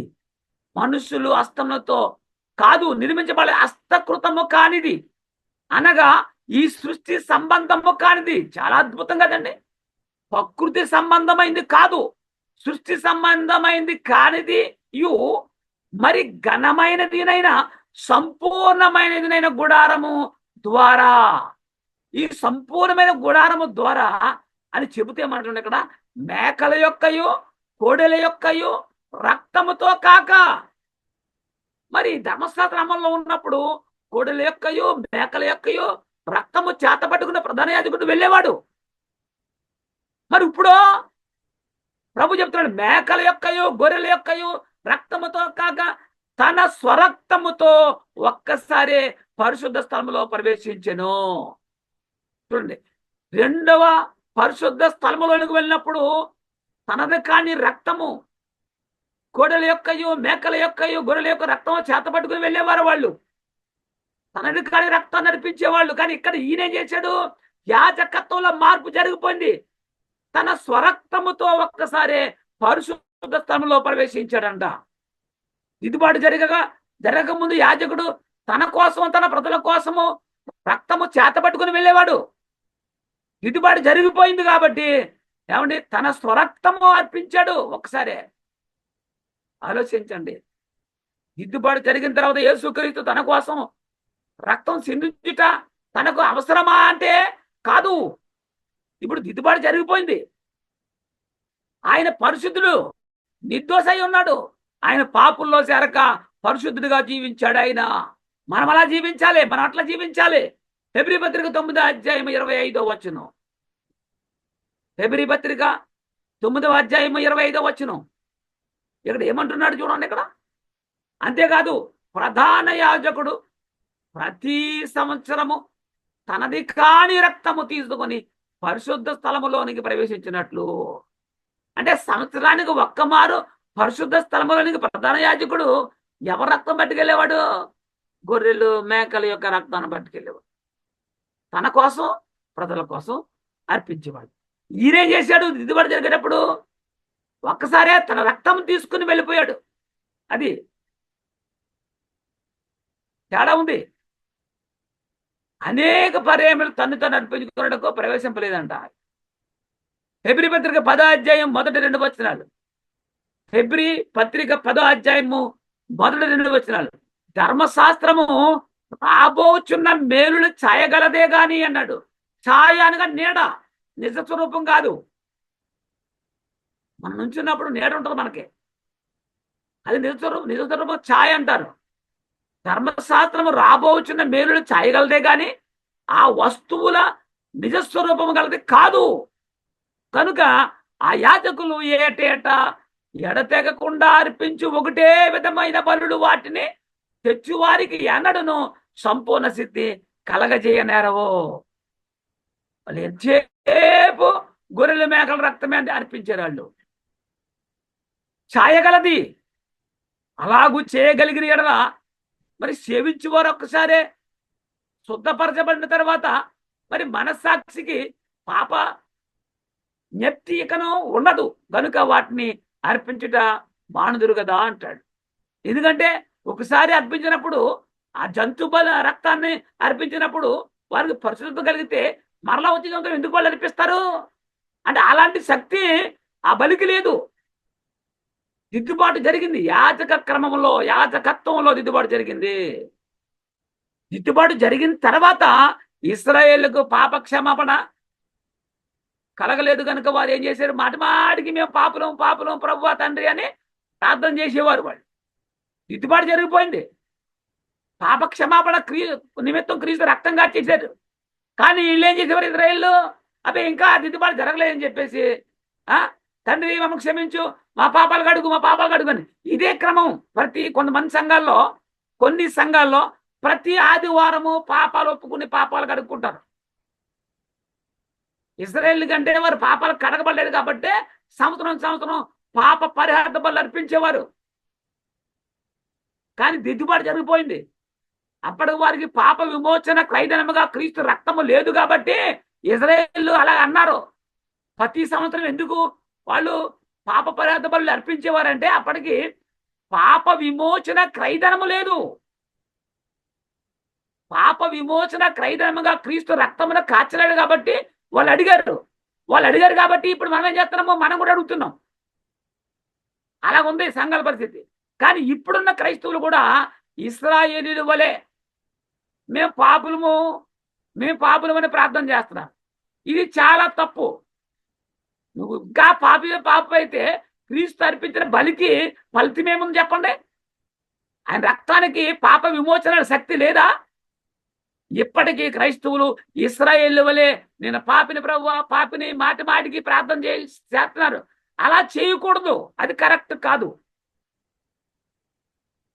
మనుషులు హస్తములతో కాదు నిర్మించబడే హస్తకృతము కానిది, అనగా ఈ సృష్టి సంబంధము కానిది. చాలా అద్భుతం కదండి. ప్రకృతి సంబంధమైంది కాదు, సృష్టి సంబంధమైంది కానిది మరి ఘనమైనదినైనా సంపూర్ణమైనదినైన గుడారము ద్వారా, ఈ సంపూర్ణమైన గుడారము ద్వారా అని చెబుతే ఏమంటుండే ఇక్కడ, మేకల యొక్కయు కోడెల యొక్కయు రక్తముతో కాక. మరి ధర్మశాస్త్ర అమల్లో ఉన్నప్పుడు కోడెల యొక్కయు మేకల యొక్కయు రక్తము చేత పట్టుకున్న ప్రధాన యాజకుడు వెళ్ళేవాడు. మరి ఇప్పుడు ప్రభు చెప్తున్నాడు, మేకల యొక్కయు గొర్రెల యొక్కయు రక్తముతో కాక తన స్వరక్తముతో ఒక్కసారి పరిశుద్ధ స్థలములో ప్రవేశించెను. చూడండి, రెండవ పరిశుద్ధ స్థలములోనికి వెళ్ళినప్పుడు తనది కాని రక్తము, కోడెల యొక్కయు మేకల యొక్కయు గొర్రెల యొక్క రక్తము చేత పట్టుకుని వెళ్ళేవారు వాళ్ళు. తనది కాని రక్తాన్ని నడిపించేవాళ్ళు. కానీ ఇక్కడ ఈయనేం చేశాడు? యాజకత్వంలో మార్పు జరిగిపోయింది. తన స్వరక్తముతో ఒక్కసారి పరిశుద్ధ స్థలంలో ప్రవేశించాడంట. దిద్దుబాటు జరగక ముందు యాజకుడు తన కోసం తన ప్రజల కోసము రక్తము చేత పట్టుకుని వెళ్ళేవాడు. దిద్దుబాటు జరిగిపోయింది కాబట్టి ఏమండి, తన స్వరక్తము అర్పించాడు. ఒకసారి ఆలోచించండి. దిద్దుబాటు జరిగిన తర్వాత యేసుక్రీస్తు తన కోసం రక్తం సిందించుట తనకు అవసరమా అంటే కాదు. ఇప్పుడు దిద్దుబాటు జరిగిపోయింది. ఆయన పరిశుద్ధుడు, నిర్దోషై ఉన్నాడు. ఆయన పాపుల్లో చేరక పరిశుద్ధుడిగా జీవించాడు. ఆయన మనం అలా జీవించాలి, మనం అట్లా జీవించాలి. హెబ్రీ పత్రిక 9వ అధ్యాయం 25వ వచనం. హెబ్రీ పత్రిక 9వ అధ్యాయం 25వ వచనం. ఇక్కడ ఏమంటున్నాడు చూడండి. ఇక్కడ అంతేకాదు, ప్రధాన యాజకుడు ప్రతి సంవత్సరము తనది కాని రక్తము తీసుకొని పరిశుద్ధ స్థలములోనికి ప్రవేశించినట్లు. అంటే సంవత్సరానికి ఒక్క మారు పరిశుద్ధ స్థలంలోనికి ప్రధాన యాజకుడు ఎవరు రక్తం పట్టుకెళ్ళేవాడు? గొర్రెలు మేకల యొక్క రక్తాన్ని పట్టుకెళ్ళేవాడు. తన కోసం, ప్రజల కోసం అర్పించేవాడు. ఈయనేం చేశాడు? దిద్దుబాటు జరిగేటప్పుడు ఒక్కసారే తన రక్తం తీసుకుని వెళ్ళిపోయాడు. అది తేడా ఉంది. అనేక పర్యాయములు తను అర్పించుకున్నకు ప్రవేశింపలేదంట. హెబ్రీ పత్రిక 10వ అధ్యాయం మొదటి 2 వచనాలు. హెబ్రీ పత్రిక 10వ అధ్యాయము మొదటి 2 వచనాలు. ధర్మశాస్త్రము రాబోచున్న మేలులు ఛాయగలదే గాని అన్నాడు. ఛాయ అనగా నీడ, నిజ స్వరూపం కాదు. మనం నుంచున్నప్పుడు నీడ ఉంటుంది మనకి, అది నిజ స్వరూపం ఛాయ అంటారు. ధర్మశాస్త్రము రాబోచున్న మేలులు ఛాయగలదే గాని ఆ వస్తువుల నిజస్వరూపము గలది కాదు. కనుక ఆ యాజకులు ఏటేటా ఎడతెగకుండా అర్పించు ఒకటే విధమైన బలుడు వాటిని తెచ్చువారికి ఎన్నడను సంపూర్ణ సిద్ధి కలగజేయనేరవో. వాళ్ళు ఎంతసేపు గొర్రెల మేకల రక్తమే అర్పించారు. వాళ్ళు ఛాయగలది. అలాగూ చేయగలిగిన ఎడల మరి సేవించువారు ఒక్కసారే శుద్ధపరచబడిన తర్వాత మరి మనస్సాక్షికి పాప జ్ఞప్తి ఇకను ఉండదు. కనుక వాటిని అర్పించుట మానుదురు కదా అంటాడు. ఎందుకంటే ఒకసారి అర్పించినప్పుడు, ఆ జంతు రక్తాన్ని అర్పించినప్పుడు వారికి పరిశుద్ధత కలిగితే మరలా వచ్చి ఎందుకు వాళ్ళు అర్పిస్తారు? అంటే అలాంటి శక్తి ఆ బలికి లేదు. దిద్దుబాటు జరిగింది. యాజక క్రమంలో, యాజకత్వంలో దిద్దుబాటు జరిగింది. దిద్దుబాటు జరిగిన తర్వాత ఇశ్రాయేలుకు పాప క్షమాపణ కలగలేదు. కనుక వారు ఏం చేశారు? మాటిమాటికి మేము పాపులం ప్రభువా తండ్రి అని ప్రార్థన చేసేవారు. వాళ్ళు దిద్దుబాటు జరిగిపోయింది. పాప క్షమాపణ నిమిత్తం క్రీస్తు రక్తం కాచేశారు. కానీ వీళ్ళు ఏం చేసేవారు? ఇశ్రాయేలు అదే ఇంకా దిద్దుబాటు జరగలేదని చెప్పేసి తండ్రి మమ్మల్ని క్షమించు, మా పాపాలు కడుగు అని ఇదే క్రమం. కొన్ని సంఘాల్లో ప్రతి ఆదివారము పాపాలు ఒప్పుకుని పాపాలు కడుక్కుంటారు. ఇశ్రాయేలు కంటే వారు పాపాలు కడగబడలేదు కాబట్టి సంవత్సరం పాప పరిహార బలు అర్పించేవారు. కానీ దిద్దుబాటు జరిగిపోయింది. అప్పటికి వారికి పాప విమోచన క్రైదనముగా క్రీస్తు రక్తము లేదు కాబట్టి ఇశ్రాయేలు అలా అన్నారు. ప్రతి సంవత్సరం ఎందుకు వాళ్ళు పాప పరిహార బలు అర్పించేవారంటే అప్పటికి పాప విమోచన క్రైదనము లేదు. పాప విమోచన క్రైదనముగా క్రీస్తు రక్తమును కాచలేడు కాబట్టి వాళ్ళు అడిగారు కాబట్టి ఇప్పుడు మనం ఏం చేస్తున్నామో మనం కూడా అడుగుతున్నాం. అలా ఉంది సంఘాల పరిస్థితి. కానీ ఇప్పుడున్న క్రైస్తవులు కూడా ఇశ్రాయేలీయుల వలె మేము పాపులమని ప్రార్థన చేస్తున్నాం. ఇది చాలా తప్పు. నువ్వు ఇంకా పాప అయితే క్రీస్తు అర్పించిన బలికి ఫలితం ఏముంది చెప్పండి? ఆయన రక్తానికి పాప విమోచన శక్తి లేదా? ఇప్పటికీ క్రైస్తవులు ఇశ్రాయేలు వలె నేను పాపిని మాటికి ప్రార్థన చేస్తున్నారు. అలా చేయకూడదు. అది కరెక్ట్ కాదు.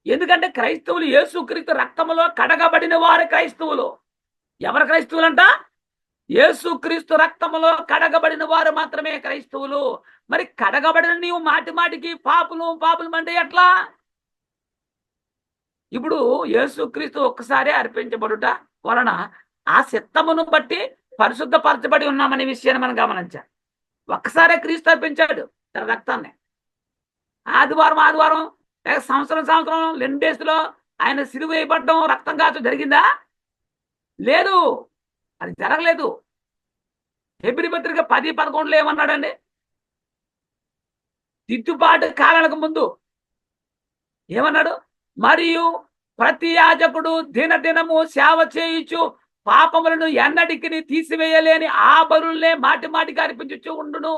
ఎందుకంటే క్రైస్తవులు యేసుక్రీస్తు రక్తములో కడగబడిన వారు క్రైస్తవులు. ఎవరు క్రైస్తవులంట? యేసుక్రీస్తు రక్తములో కడగబడిన వారు మాత్రమే క్రైస్తవులు. మరి కడగబడిన నీవు మాటికి పాపులు అంటే ఎట్లా? ఇప్పుడు యేసుక్రీస్తు ఒక్కసారి అర్పించబడుట వలన ఆ చిత్తమును బట్టి పరిశుద్ధపరచబడి ఉన్నామనే విషయాన్ని మనం గమనించాలి. ఒక్కసారే క్రీస్తు అర్పించాడు తన రక్తాన్ని. ఆదివారం లేక సంవత్సరం 2 డేస్లో ఆయన సిలువ వేయబడ్డం, రక్తం కాచడం జరిగిందా? లేదు, అది జరగలేదు. హెబ్రీ పత్రిక 10:11 ఏమన్నాడండి? దిద్దుబాటు కాలానికి ముందు ఏమన్నాడు? మరియు ప్రతి యాజకుడు దినదినము సేవ చేయుచు పాపములను ఎన్నటికి తీసివేయలేని ఆ బలులనే మాటికి అర్పించుచు ఉండును.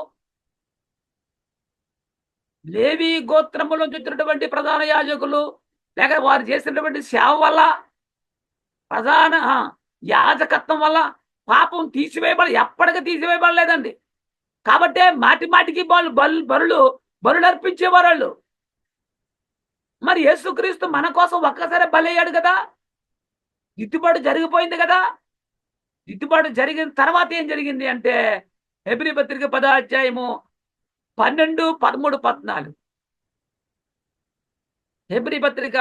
లేవి గోత్రములో చూసినటువంటి ప్రధాన యాజకులు లేక వారు చేసినటువంటి సేవ వల్ల, ప్రధాన యాజకత్వం వల్ల పాపం ఎప్పటికీ తీసివేయబడలేదండి. కాబట్టే మాటికి బలులు అర్పించేవారు వాళ్ళు. మరి యేసుక్రీస్తు మన కోసం ఒక్కసారి బలయ్యాడు కదా. దిద్దుబాటు జరిగిపోయింది కదా. దిద్దుబాటు జరిగిన తర్వాత ఏం జరిగింది అంటే హెబ్రీ పత్రిక 10వ అధ్యాయము 12, 13, 14. హెబ్రీ పత్రిక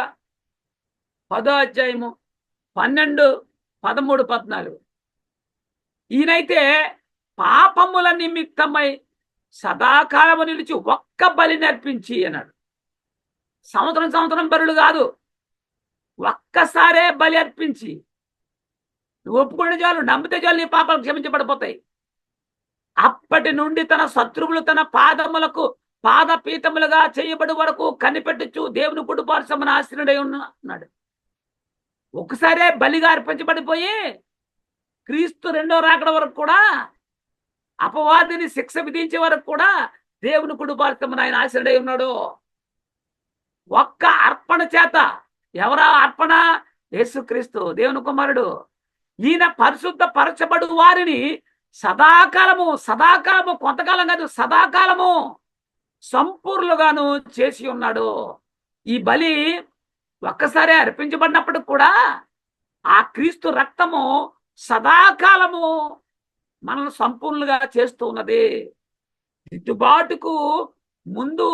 10వ అధ్యాయము 12, 13, 14. ఈయనైతే పాపముల నిమిత్తమై సదాకాలము నిలిచి ఒక్క బలి నర్పించి అన్నాడు. సంవత్సరం బలులు కాదు, ఒక్కసారే బలి అర్పించి నువ్వు ఒప్పుకునే చాలు, నమ్మితే చాలు, నీ పాపాలు క్షమించబడిపోతాయి. అప్పటి నుండి తన శత్రువులు తన పాదములకు పాదపీఠములుగా చేయబడి వరకు కనిపెట్టుచు దేవుని కుడిపార్శ్వమున ఆశ్రయుడై ఉన్నాడు. ఒకసారే బలిగా అర్పించబడిపోయి క్రీస్తు రెండో రాకడ వరకు కూడా, అపవాదిని శిక్ష విధించే వరకు కూడా దేవుని కుడిపార్శ్వమున ఆయన ఆశ్రయుడై ఉన్నాడు. ఒక్క అర్పణ చేత. ఎవరా అర్పణ? యేసుక్రీస్తు దేవుని కుమారుడు. ఈయన పరిశుద్ధ పరచబడు వారిని సదాకాలము కొంతకాలం కాదు, సదాకాలము సంపూర్ణులుగాను చేసి ఉన్నాడు. ఈ బలి ఒక్కసారి అర్పించబడినప్పుడు కూడా ఆ క్రీస్తు రక్తము సదాకాలము మనల్ని సంపూర్ణంగా చేస్తూ ఉన్నది. దిద్దుబాటుకు ముందు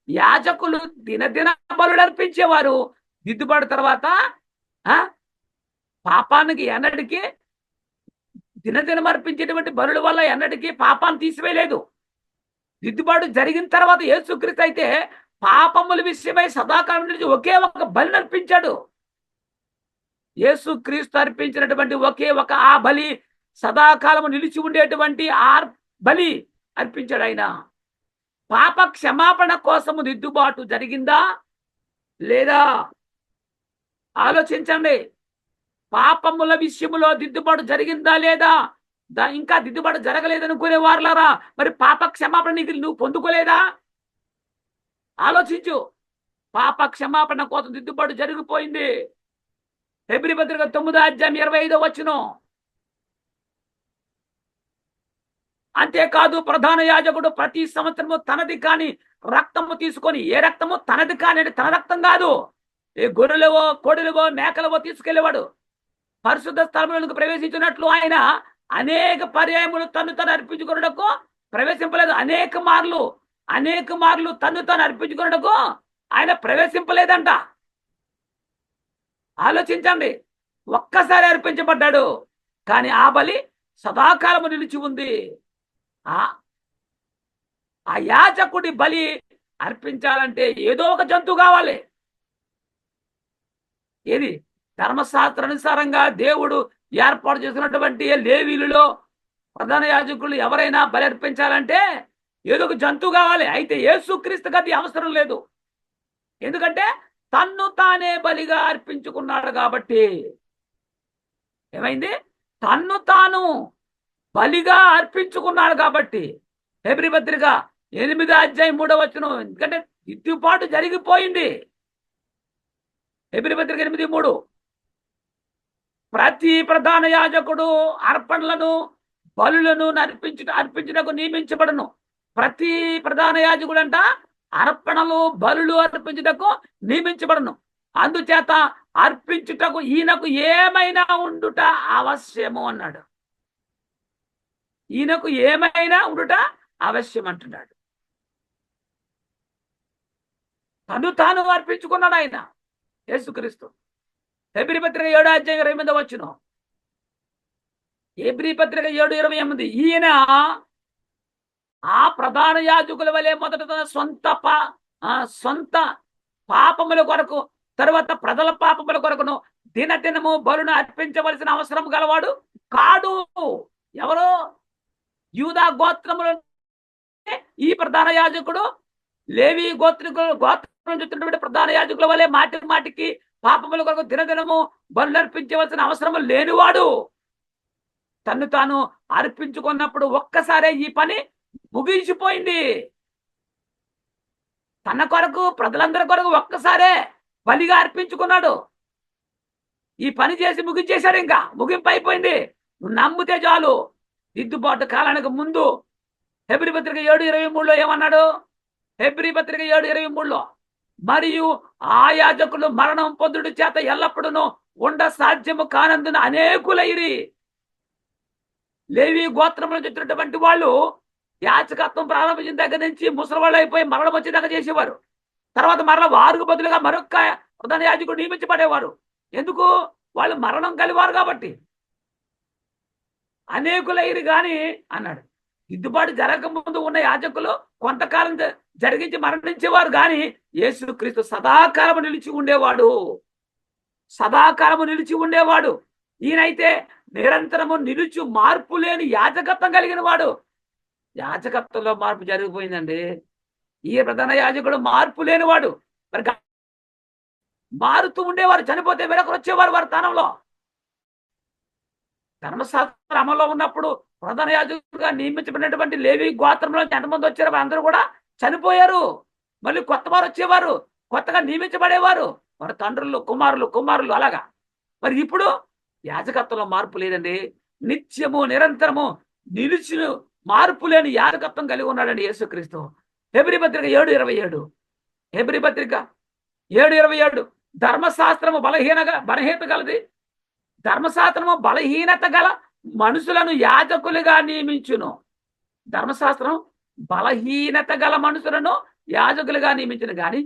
యాజకులు దినదిన బలులు అర్పించేవారు. దిద్దుబాటు తర్వాత పాపానికి ఎన్నటికీ దినదినం అర్పించేటువంటి బలుల వల్ల ఎన్నటికీ పాపాన్ని తీసివేయలేదు. దిద్దుబాటు జరిగిన తర్వాత యేసుక్రీస్తు అయితే పాపముల విషయమై సదాకాలం నుంచి ఒకే ఒక బలి అర్పించాడు. యేసుక్రీస్తు అర్పించినటువంటి ఒకే ఒక ఆ బలి సదాకాలము నిలిచి ఉండేటువంటి ఆ బలి అర్పించాడు ఆయన. పాప క్షమాపణ కోసము దిద్దుబాటు జరిగిందా లేదా ఆలోచించండి. పాపముల విషయములో దిద్దుబాటు జరిగిందా లేదా? ఇంకా దిద్దుబాటు జరగలేదనుకునే వారులారా, మరి పాప క్షమాపణ నువ్వు పొందుకోలేదా? ఆలోచించు. పాప క్షమాపణ కోసం దిద్దుబాటు జరిగిపోయింది. హెబ్రీ పత్రిక 9వ అధ్యాయం 25వ వచనం. అంతేకాదు ప్రధాన యాజకుడు ప్రతి సంవత్సరము తనది కాని రక్తము తీసుకొని, ఏ రక్తము? తనది కాని, తన రక్తం కాదు, ఏ గొర్రెలవో కోడెలవో మేకలవో తీసుకెళ్లేవాడు. పరిశుద్ధ స్థలములకు ప్రవేశించినట్లు ఆయన అనేక పర్యాయములు తను అర్పించుకున్నకు ప్రవేశింపలేదు. అనేక మార్లు తను అర్పించుకున్నకు ఆయన ప్రవేశింపలేదంట. ఆలోచించండి. ఒక్కసారి అర్పించబడ్డాడు, కానీ ఆ బలి సదాకాలము నిలిచి ఉంది. ఆ యాజకుడి బలి అర్పించాలంటే ఏదో ఒక జంతువు కావాలి. ఏది? ధర్మశాస్త్రానుసారంగా దేవుడు ఏర్పాటు చేసినటువంటి లేవీయులలో ప్రధాన యాజకులు ఎవరైనా బలి అర్పించాలంటే ఏదో ఒక జంతువు కావాలి. అయితే యేసుక్రీస్తుకి అది అవసరం లేదు. ఎందుకంటే తన్ను తానే బలిగా అర్పించుకున్నాడు కాబట్టి. ఏమైంది? తన్ను తాను బలిగా అర్పించుకున్నాడు కాబట్టి. హెబ్రీ పత్రిక 8వ అధ్యాయం 3వ వచనం. ఎందుకంటే దిద్దుబాటు జరిగిపోయింది. హెబ్రీ పత్రిక 8:3. ప్రతి ప్రధాన యాజకుడు అర్పణలను బలులను అర్పించుటకు నియమించబడను. ప్రతి ప్రధాన యాజకుడు అంట అర్పణలు బలులు అర్పించుటకు నియమించబడను. అందుచేత అర్పించుటకు ఈయనకు ఏమైనా ఉండుట అవశ్యము అన్నాడు. ఈయనకు ఏమైనా ఉండుట అవశ్యం అంటున్నాడు. తాను అర్పించుకున్నాడు ఆయన యేసుక్రీస్తు. హెబ్రీ పత్రిక 7వ అధ్యాయం 28వ వచనం. హెబ్రీ పత్రిక 7:28. ఈయన ఆ ప్రధాన యాజకుల వలె మొదట తన సొంత పాపముల కొరకు, తరువాత ప్రజల పాపముల కొరకును దినదినము బలును అర్పించవలసిన అవసరం గలవాడు కాడు. ఎవరు? యూదా గోత్రములు ఈ ప్రధాన యాజకుడు. లేవి గోత్రం చెప్తున్నటువంటి ప్రధాన యాజకుల వలె మాటికి పాపముల కొరకు దినదినము బలు అర్పించవలసిన అవసరం లేనివాడు. తను తాను అర్పించుకున్నప్పుడు ఒక్కసారే ఈ పని ముగించిపోయింది. తన కొరకు, ప్రజలందరి కొరకు ఒక్కసారే బలిగా అర్పించుకున్నాడు. ఈ పని చేసి ముగించేశాడు. ఇంకా ముగింపు అయిపోయింది. నువ్వు నమ్మితే చాలు. దిద్దుబాటు కాలానికి ముందు హెబ్రీ పత్రిక 7:23లో ఏమన్నాడు? హెబ్రీ పత్రిక 7:23లో, మరియు ఆ యాజకులు మరణం పొందుడు చేత ఎల్లప్పుడూ ఉండ సాధ్యము కానందున అనేకులైరి. లేవి గోత్రంలో చెప్తున్నటువంటి వాళ్ళు యాచకత్వం ప్రారంభించిన దగ్గర నుంచి ముసలివాళ్ళు అయిపోయి మరణం వచ్చేదాకా చేసేవారు. తర్వాత మరలా వారికి బదులుగా మరొక ప్రధాన యాజకుడు నియమించబడేవారు. ఎందుకు? వాళ్ళు మరణం కలివారు కాబట్టి. అనేకులైరు గాని అన్నాడు. దిద్దుబాటు జరగకముందు ఉన్న యాజకులు కొంతకాలం జరిగించి మరణించేవారు కానీ యేసుక్రీస్తు సదాకాలము నిలిచి ఉండేవాడు. సదాకాలము నిలిచి ఉండేవాడు. ఈయనైతే నిరంతరము నిలుచు మార్పు లేని యాజకత్వం కలిగిన వాడు. యాజకత్వంలో మార్పు జరిగిపోయిందండి. ఈ ప్రధాన యాజకుడు మార్పు లేనివాడు. మరి మారుతూ ఉండేవారు. చనిపోతే వేరొకరు వచ్చేవారు వారి స్థానంలో. ధర్మశాస్త్ర అమల్లో ఉన్నప్పుడు ప్రధాన యాజకుడిగా నియమించబడినటువంటి లేవి గోత్రంలో ఎంతమంది వచ్చారో అందరూ కూడా చనిపోయారు. మళ్ళీ కొత్త వారు వచ్చేవారు, కొత్తగా నియమించబడేవారు. వారి తండ్రులు, కుమారులు అలాగా. మరి ఇప్పుడు యాజకత్వంలో మార్పు లేదండి. నిత్యము నిరంతరము నిలిచి మార్పు లేని యాజకత్వం కలిగి ఉన్నాడండి యేసుక్రీస్తు. హెబ్రీ పత్రిక 7:27. హెబ్రీ పత్రిక 7:27. ధర్మశాస్త్రము బలహీనత గలది. ధర్మశాస్త్రము బలహీనత గల మనుషులను యాజకులుగా నియమించును. ధర్మశాస్త్రం బలహీనత గల మనుషులను యాజకులుగా నియమించును. కానీ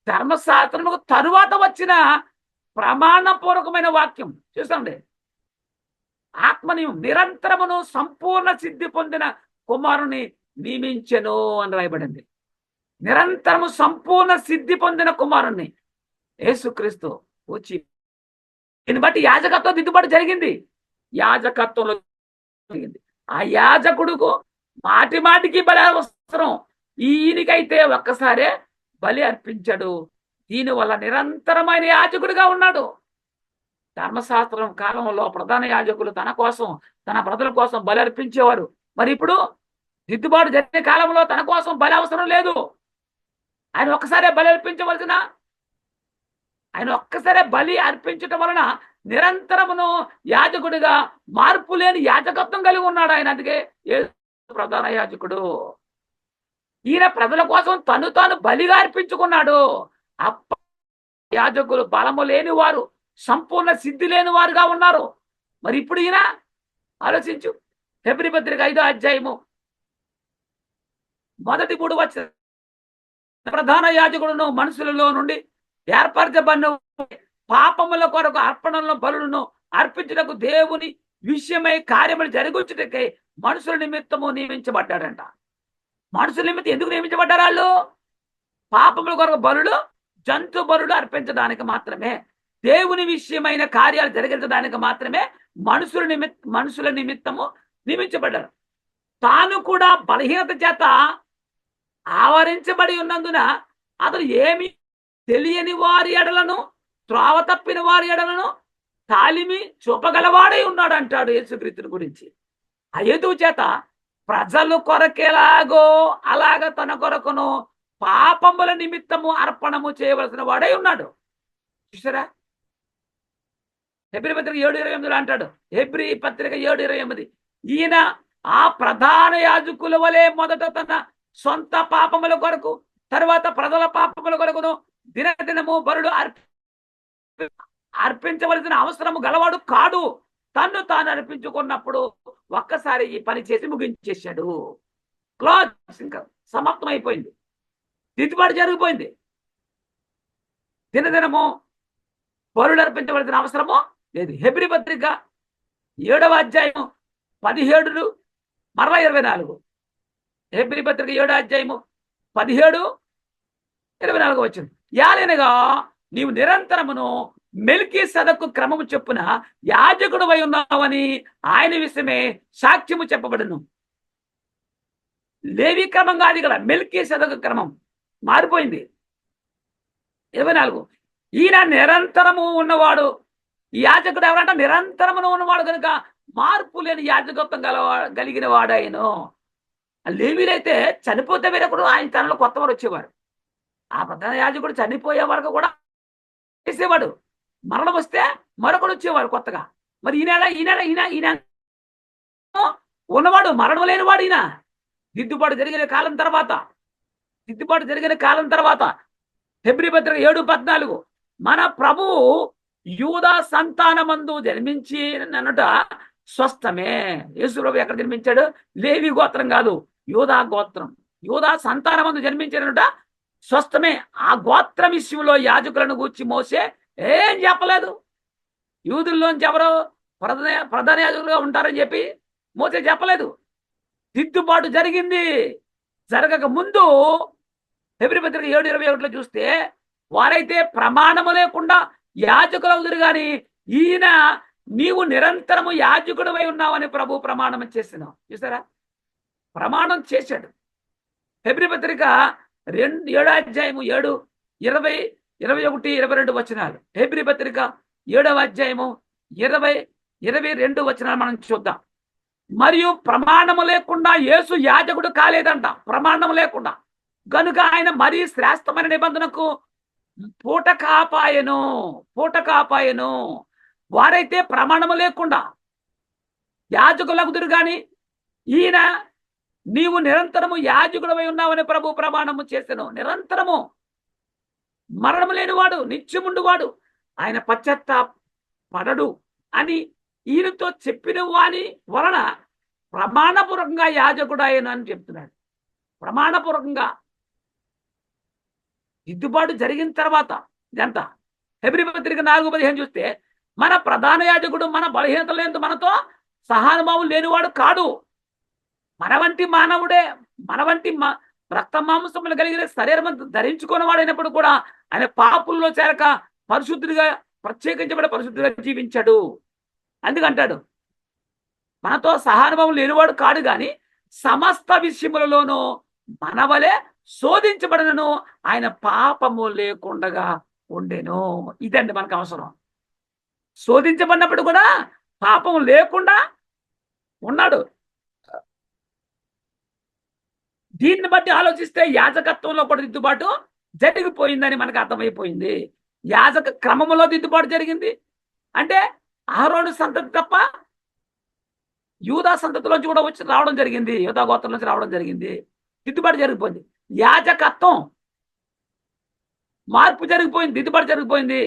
ధర్మశాస్త్రము తరువాత వచ్చిన ప్రమాణపూర్వకమైన వాక్యం చూసండి. ఆత్మనియం నిరంతరమును సంపూర్ణ సిద్ధి పొందిన కుమారుని నియమించెను అని రాయబడింది. నిరంతరము సంపూర్ణ సిద్ధి పొందిన కుమారుణ్ణి యేసుక్రీస్తు వచ్చి దీన్ని బట్టి యాజకత్వం దిద్దుబాటు జరిగింది. యాజకత్వంలో జరిగింది. ఆ యాజకుడుకు మాటి మాటికి బలి అవసరం. ఈయనకైతే ఒక్కసారే బలి అర్పించాడు. దీనివల్ల నిరంతరమైన యాజకుడిగా ఉన్నాడు. ధర్మశాస్త్రం కాలంలో ప్రధాన యాజకులు తన కోసం, తన ప్రజల కోసం బలి అర్పించేవారు. మరి ఇప్పుడు దిద్దుబాటు జరిగే కాలంలో తన కోసం బలి అవసరం లేదు. ఆయన ఒక్కసారే బలి అర్పించటం వలన నిరంతరమును యాజకుడిగా మార్పు లేని యాజకత్వం కలిగి ఉన్నాడు ఆయన. అందుకే ప్రధాన యాజకుడు. ఈయన ప్రజల కోసం తాను బలిగా అర్పించుకున్నాడు. యాజకులు బలము లేని వారు, సంపూర్ణ సిద్ధి లేని వారుగా ఉన్నారు. మరి ఇప్పుడు ఈయన ఆలోచించు. హెబ్రీ పత్రిక 5వ అధ్యాయము 1 వచ్చిన ప్రధాన యాజకుడును మనుషులలో నుండి ఏర్పరచబడిన పాపముల కొరకు అర్పణలను బలులను అర్పించుటకు దేవుని విషయమై కార్యములు జరుగుచుటకై మనుషుల నిమిత్తము నియమించబడ్డాడంట. మనుషుల నిమిత్తం ఎందుకు నియమించబడ్డారు వాళ్ళు? పాపముల కొరకు బలులు, జంతు బలులు అర్పించడానికి మాత్రమే. దేవుని విషయమైన కార్యాలు జరిగించడానికి మాత్రమే మనుషుల నిమిత్తము నియమించబడ్డారు. తాను కూడా బలహీనత చేత ఆవరించబడి ఉన్నందున అతను ఏమి తెలియని వారి ఎడలను, త్రోవ తప్పిన వారి ఎడలను తాలిమి చూపగలవాడై ఉన్నాడు అంటాడు యేసుక్రీస్తుని గురించి. ఆ హేతువు చేత ప్రజలు కొరకెలాగో అలాగ తన కొరకును పాపముల నిమిత్తము అర్పణము చేయవలసిన వాడై ఉన్నాడు. చూసారా? హెబ్రీ పత్రిక 7:28 అంటాడు. హెబ్రీ పత్రిక 7:28 ఈయన ఆ ప్రధాన యాజకుల వలె మొదట తన సొంత పాపముల కొరకు, తర్వాత ప్రజల పాపముల కొరకును దినదినము బలులు అర్పించవలసిన అవసరము గలవాడు కాడు. తన్ను తాను అర్పించుకున్నప్పుడు ఒక్కసారి ఈ పని చేసి ముగించేశాడు. క్లోజ్, ఇంకా సమాప్తం అయిపోయింది. దిద్దుబాటు జరిగిపోయింది. దినదినము బలులు అర్పించవలసిన అవసరము లేదు. హెబ్రీ పత్రిక 7వ అధ్యాయం 17 మరలా 24. హెబ్రీ పత్రిక 7వ అధ్యాయము 17-24 వచ్చింది. యాలనగా నీవు నిరంతరమును మెల్కీసెదెకు క్రమము చొప్పున యాజకుడు అయి ఉన్నావని ఆయన విషయమే సాక్ష్యము చెప్పబడును. లేవి క్రమం కాదు కదా, మెల్కీసెదెకు క్రమం మారిపోయింది. 24 ఈయన నిరంతరము ఉన్నవాడు. ఈ యాజకుడు ఎవరంట? నిరంతరమును ఉన్నవాడు కనుక మార్పు లేని యాజకత్వం కలిగిన వాడాయను. లేవీలైతే చనిపోతే వేరొకడు ఆయన తనలో కొత్త వారు వచ్చేవారు. ఆ ప్రధాన యాజకుడు చనిపోయే వరకు కూడా చేసేవాడు. మరణం వస్తే మరొకడు వచ్చేవాడు కొత్తగా. మరి ఈయన ఉన్నవాడు, మరణం లేనివాడు. ఈయన దిద్దుబాటు జరిగిన కాలం తర్వాత హెబ్రీ పత్రిక 7:14 మన ప్రభువు యూదా సంతానమందు జన్మించి అన్నట స్వస్థమే. యేసు ప్రభు ఎక్కడ జన్మించాడు? లేవి గోత్రం కాదు, యూదా గోత్రం. యూదా సంతానమందు జన్మించినట స్వస్థమే. ఆ గోత్రం విషయంలో యాజకులను గూర్చి మోసే ఏం చెప్పలేదు. యూదుల్లోంచి ఎవరో ప్రధాన యాజకులుగా ఉంటారని చెప్పి మోసే చెప్పలేదు. దిద్దుబాటు జరిగింది. జరగక ముందు హెబ్రీ పత్రిక 7:21 చూస్తే వారైతే ప్రమాణము లేకుండా యాజకులవుదురు గాని ఈయన నీవు నిరంతరము యాజకుడివై ఉన్నావని ప్రభు ప్రమాణం చేసినావు. చూసారా, ప్రమాణం చేశాడు. హెబ్రీ పత్రిక 7:7-20-21-22 హెబ్రీ పత్రిక 7:20-22 మనం చూద్దాం. మరియు ప్రమాణము లేకుండా యేసు యాజకుడు కాలేదంట. ప్రమాణము లేకుండా గనుక ఆయన మరీ శ్రేష్టమైన నిబంధనకు పూట కాపాయను. వారైతే ప్రమాణము లేకుండా యాజకులగుదురు గాని ఈయన నీవు నిరంతరము యాజకుడవై ఉన్నావని ప్రభు ప్రమాణము చేసెను. నిరంతరము మరణము లేనివాడు, నిత్యముండువాడు, ఆయన పశ్చాత్తాపడడు అని ఈయనతో చెప్పిన వాని వలన ప్రమాణపూర్వకంగా యాజకుడు ఆయన అని చెప్తున్నాడు. ప్రమాణపూర్వకంగా దిద్దుబాటు జరిగిన తర్వాత ఇదంతా హెబ్రీ పత్రిక 4:15 చూస్తే మన ప్రధాన యాజకుడు మన బలహీనతలందు మనతో సహానుభావం లేనివాడు కాడు. మన వంటి మానవుడే, మన వంటి రక్త మాంసములు కలిగిన శరీరం ధరించుకున్న వాడైనప్పుడు కూడా ఆయన పాపుల్లో చేరక పరిశుద్ధుడిగా, ప్రత్యేకించబడి పరిశుద్ధిగా జీవించాడు. అందుకంటాడు మనతో సహానుభవం లేనివాడు కాడు గాని సమస్త విషయములలోనూ మనవలే శోధించబడను, ఆయన పాపము లేకుండా ఉండెను. ఇదండి మనకు అవసరం. శోధించబడినప్పుడు కూడా పాపం లేకుండా ఉన్నాడు. దీన్ని బట్టి ఆలోచిస్తే యాజకత్వంలో కూడా దిద్దుబాటు జరిగిపోయిందని మనకు అర్థమైపోయింది. యాజక క్రమములో దిద్దుబాటు జరిగింది. అంటే అహరోను సంతతి తప్ప యూదా సంతతిలోంచి కూడా వచ్చి రావడం జరిగింది. యూదా గోత్రం నుంచి రావడం జరిగింది. దిద్దుబాటు జరిగిపోయింది. యాజకత్వం మార్పు జరిగిపోయింది. దిద్దుబాటు జరిగిపోయింది.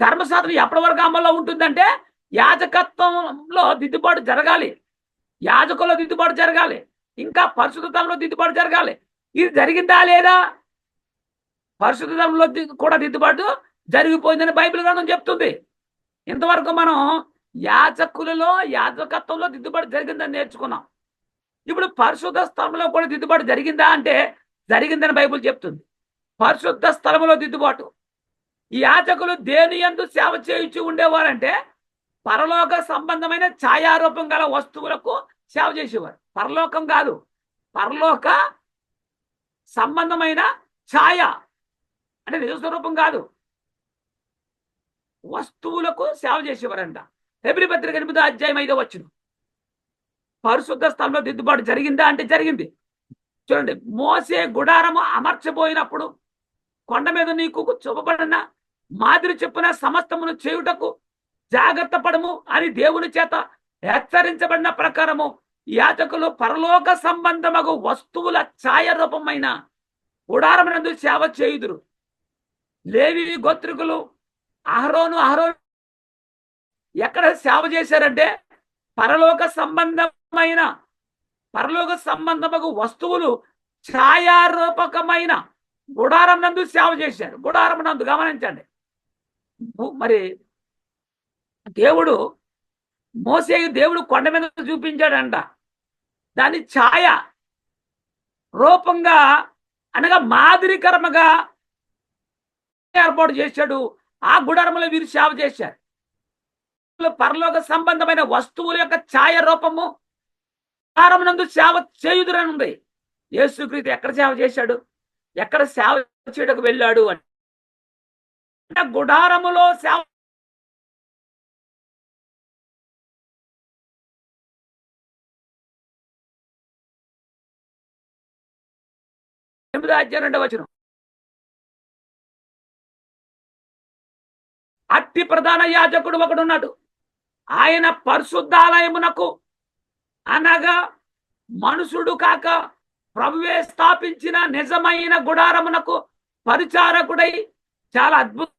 ధర్మశాస్త్రం ఎప్పటి వరకు అమల్లో ఉంటుందంటే యాజకత్వంలో దిద్దుబాటు జరగాలి, యాజకుల్లో దిద్దుబాటు జరగాలి, ఇంకా పరిశుద్ధతలో దిద్దుబాటు జరగాలి. ఇది జరిగిందా లేదా? పరిశుద్ధతలో కూడా దిద్దుబాటు జరిగిపోయిందని బైబిల్ గ్రంథం చెప్తుంది. ఇంతవరకు మనం యాజకులలో యాజకత్వంలో దిద్దుబాటు జరిగిందని నేర్చుకున్నాం. ఇప్పుడు పరిశుద్ధ స్థలంలో కూడా దిద్దుబాటు జరిగిందా అంటే జరిగిందని బైబిల్ చెప్తుంది. పరిశుద్ధ స్థలంలో దిద్దుబాటు. ఈ యాజకులు దేని యందు సేవ చేయించి ఉండేవారంటే పరలోక సంబంధమైన ఛాయారూపం గల వస్తువులకు సేవ చేసేవారు. పరలోకం కాదు, పరలోక సంబంధమైన ఛాయ అంటే నిజ స్వరూపం కాదు, వస్తువులకు సేవ చేసేవారంట. హెబ్రీ పత్రిక 8:5 పరిశుద్ధ స్థలంలో దిద్దుబాటు జరిగిందా అంటే జరిగింది. చూడండి, మోసే గుడారము అమర్చబోయినప్పుడు కొండ మీద నీకు చూపబడిన మాదిరి చెప్పున సమస్తమును చేయుటకు జాగ్రత్త పడము అని దేవుని చేత హెచ్చరించబడిన ప్రకారము యాజకులు పరలోక సంబంధమగు వస్తువుల ఛాయ రూపమైన గుడారమునందు సేవ చేయుదురు. లేవి గోత్రికులు అహరోను ఎక్కడ సేవ చేశారంటే పరలోక సంబంధమగు వస్తువులు ఛాయారూపకమైన గుడారం నందు సేవ చేశారు. గుడారం నందు గమనించండి. మరి దేవుడు కొండ మీద చూపించాడంట. దాని ఛాయ రూపంగా అనగా మాదిరికరముగా ఏర్పాటు చేశాడు. ఆ గుడారంలో వీరు సేవ చేశారు. పరలోక సంబంధమైన వస్తువుల యొక్క ఛాయ రూపము గుడారమునందు సేవ చేయుదురని ఉంది. యేసుక్రీస్తు ఎక్కడ సేవ చేశాడు? ఎక్కడ సేవ చేయడానికి వెళ్ళాడు అంటే గుడారములో సేవ. అట్టి ప్రధాన యాజకుడు ఒకడున్నాడు. ఆయన పరిశుద్ధాలయమునకు అనగా మనుషుడు కాక ప్రభువే స్థాపించిన నిజమైన గుడారమునకు పరిచారకుడై చాలా అద్భుత